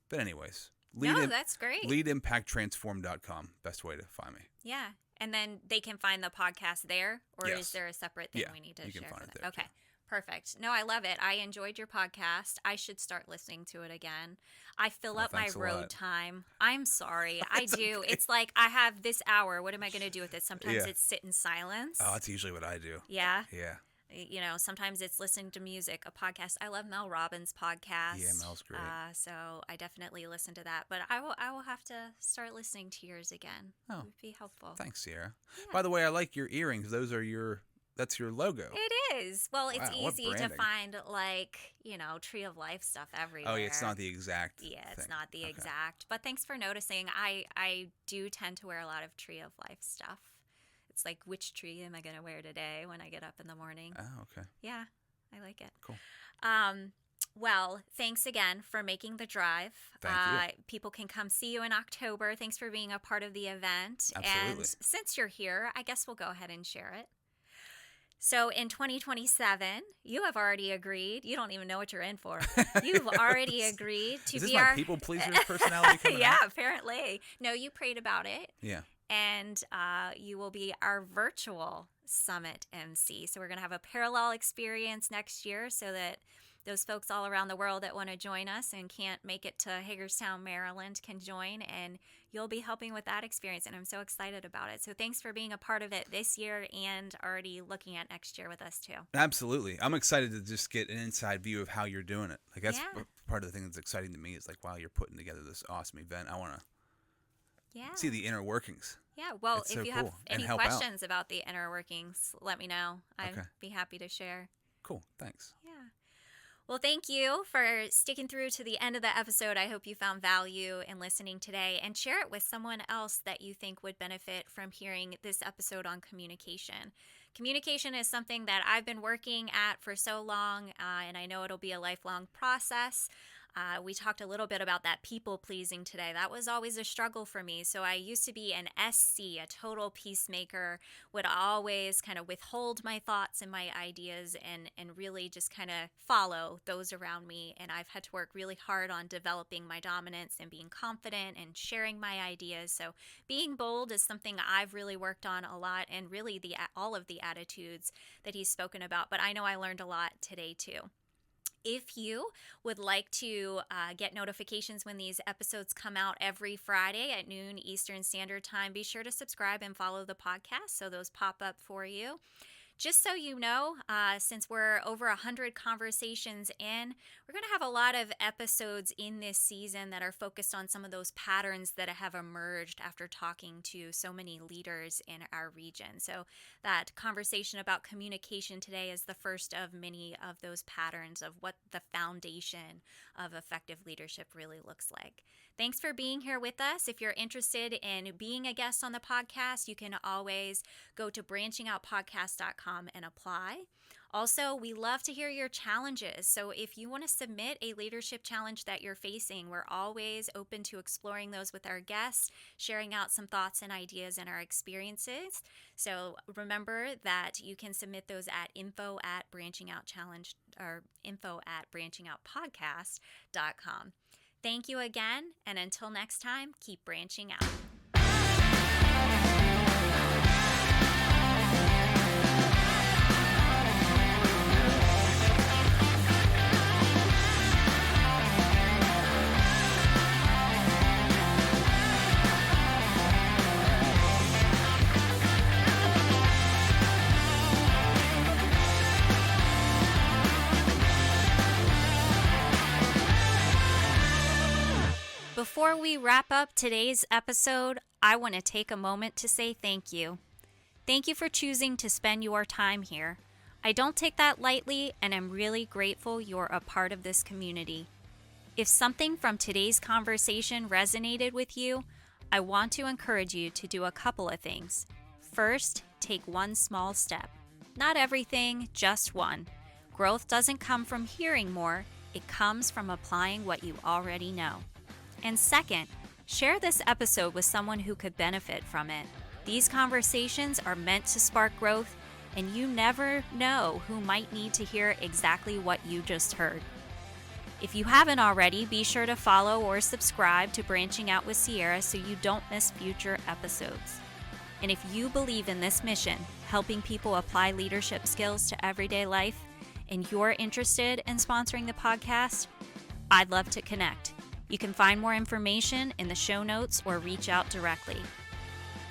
But anyways, that's great. leadimpacttransform.com, best way to find me. Yeah. And then they can find the podcast there, or Yes. is there a separate thing we need to you share can find for it them? there, Okay, too. perfect. No, I love it. I enjoyed your podcast. I should start listening to it again. I fill up my thanks a road lot. time. I'm sorry. I do. okay. It's like I have this hour. What am I going to do with it? Sometimes Yeah. it's sit in silence. Oh, that's usually what I do. Yeah. Yeah. You know, sometimes it's listening to music, a podcast. I love Mel Robbins' podcast. Yeah, Mel's great. So I definitely listen to that. But I will have to start listening to yours again. Oh. It would be helpful. Thanks, Sierra. Yeah. By the way, I like your earrings. That's your logo. It is. Well, it's Wow, what easy to branding. find, like, Tree of Life stuff everywhere. Oh, yeah, it's not the exact Yeah, it's thing. not the Okay. exact. But thanks for noticing. I do tend to wear a lot of Tree of Life stuff. It's like, which tree am I going to wear today when I get up in the morning? Oh, okay. Yeah, I like it. Cool. Well, thanks again for making the drive. Thank you. People can come see you in October. Thanks for being a part of the event. Absolutely. And since you're here, I guess we'll go ahead and share it. So in 2027, you have already agreed. You don't even know what you're in for. You've already agreed to Is this be my our people pleaser personality coming yeah, out? apparently. No, you prayed about it. Yeah. And you will be our virtual summit MC. So we're going to have a parallel experience next year so that those folks all around the world that want to join us and can't make it to Hagerstown, Maryland can join, and you'll be helping with that experience, and I'm so excited about it. So thanks for being a part of it this year and already looking at next year with us too. Absolutely. I'm excited to just get an inside view of how you're doing it. Like that's Yeah. part of the thing that's exciting to me is like, wow, you're putting together this awesome event. I want to Yeah. see the inner workings. Yeah. Well, It's if so you cool. have And any help out. questions about the inner workings, let me know. I'd Okay. be happy to share. Cool. Thanks. Yeah. Well, thank you for sticking through to the end of the episode. I hope you found value in listening today, and share it with someone else that you think would benefit from hearing this episode on communication. Communication is something that I've been working at for so long, and I know it'll be a lifelong process. We talked a little bit about that people pleasing today. That was always a struggle for me. So I used to be an SC, a total peacemaker, would always kind of withhold my thoughts and my ideas and really just kind of follow those around me. And I've had to work really hard on developing my dominance and being confident and sharing my ideas. So being bold is something I've really worked on a lot, and really all of the attitudes that he's spoken about. But I know I learned a lot today too. If you would like to get notifications when these episodes come out every Friday at noon Eastern Standard Time, be sure to subscribe and follow the podcast so those pop up for you. Just so you know, since we're over 100 conversations in, we're going to have a lot of episodes in this season that are focused on some of those patterns that have emerged after talking to so many leaders in our region. So that conversation about communication today is the first of many of those patterns of what the foundation of effective leadership really looks like. Thanks for being here with us. If you're interested in being a guest on the podcast, you can always go to branchingoutpodcast.com and apply. Also, we love to hear your challenges. So if you want to submit a leadership challenge that you're facing, we're always open to exploring those with our guests, sharing out some thoughts and ideas and our experiences. So remember that you can submit those at info@branchingoutchallenge or info@branchingoutpodcast.com. Thank you again, and until next time, keep branching out. Before we wrap up today's episode, I want to take a moment to say thank you. Thank you for choosing to spend your time here. I don't take that lightly, and I'm really grateful you're a part of this community. If something from today's conversation resonated with you, I want to encourage you to do a couple of things. First, take one small step. Not everything, just one. Growth doesn't come from hearing more, it comes from applying what you already know. And second, share this episode with someone who could benefit from it. These conversations are meant to spark growth, and you never know who might need to hear exactly what you just heard. If you haven't already, be sure to follow or subscribe to Branching Out with Sierra so you don't miss future episodes. And if you believe in this mission, helping people apply leadership skills to everyday life, and you're interested in sponsoring the podcast, I'd love to connect. You can find more information in the show notes or reach out directly.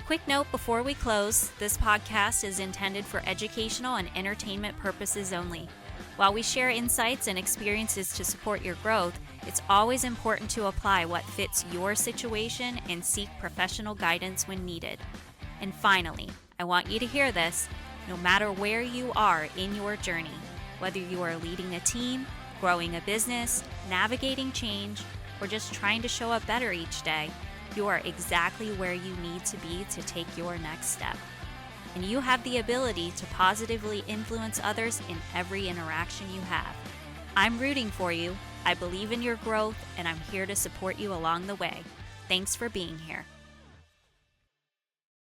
Quick note before we close, this podcast is intended for educational and entertainment purposes only. While we share insights and experiences to support your growth, it's always important to apply what fits your situation and seek professional guidance when needed. And finally, I want you to hear this, no matter where you are in your journey, whether you are leading a team, growing a business, navigating change, or just trying to show up better each day, you are exactly where you need to be to take your next step. And you have the ability to positively influence others in every interaction you have. I'm rooting for you, I believe in your growth, and I'm here to support you along the way. Thanks for being here.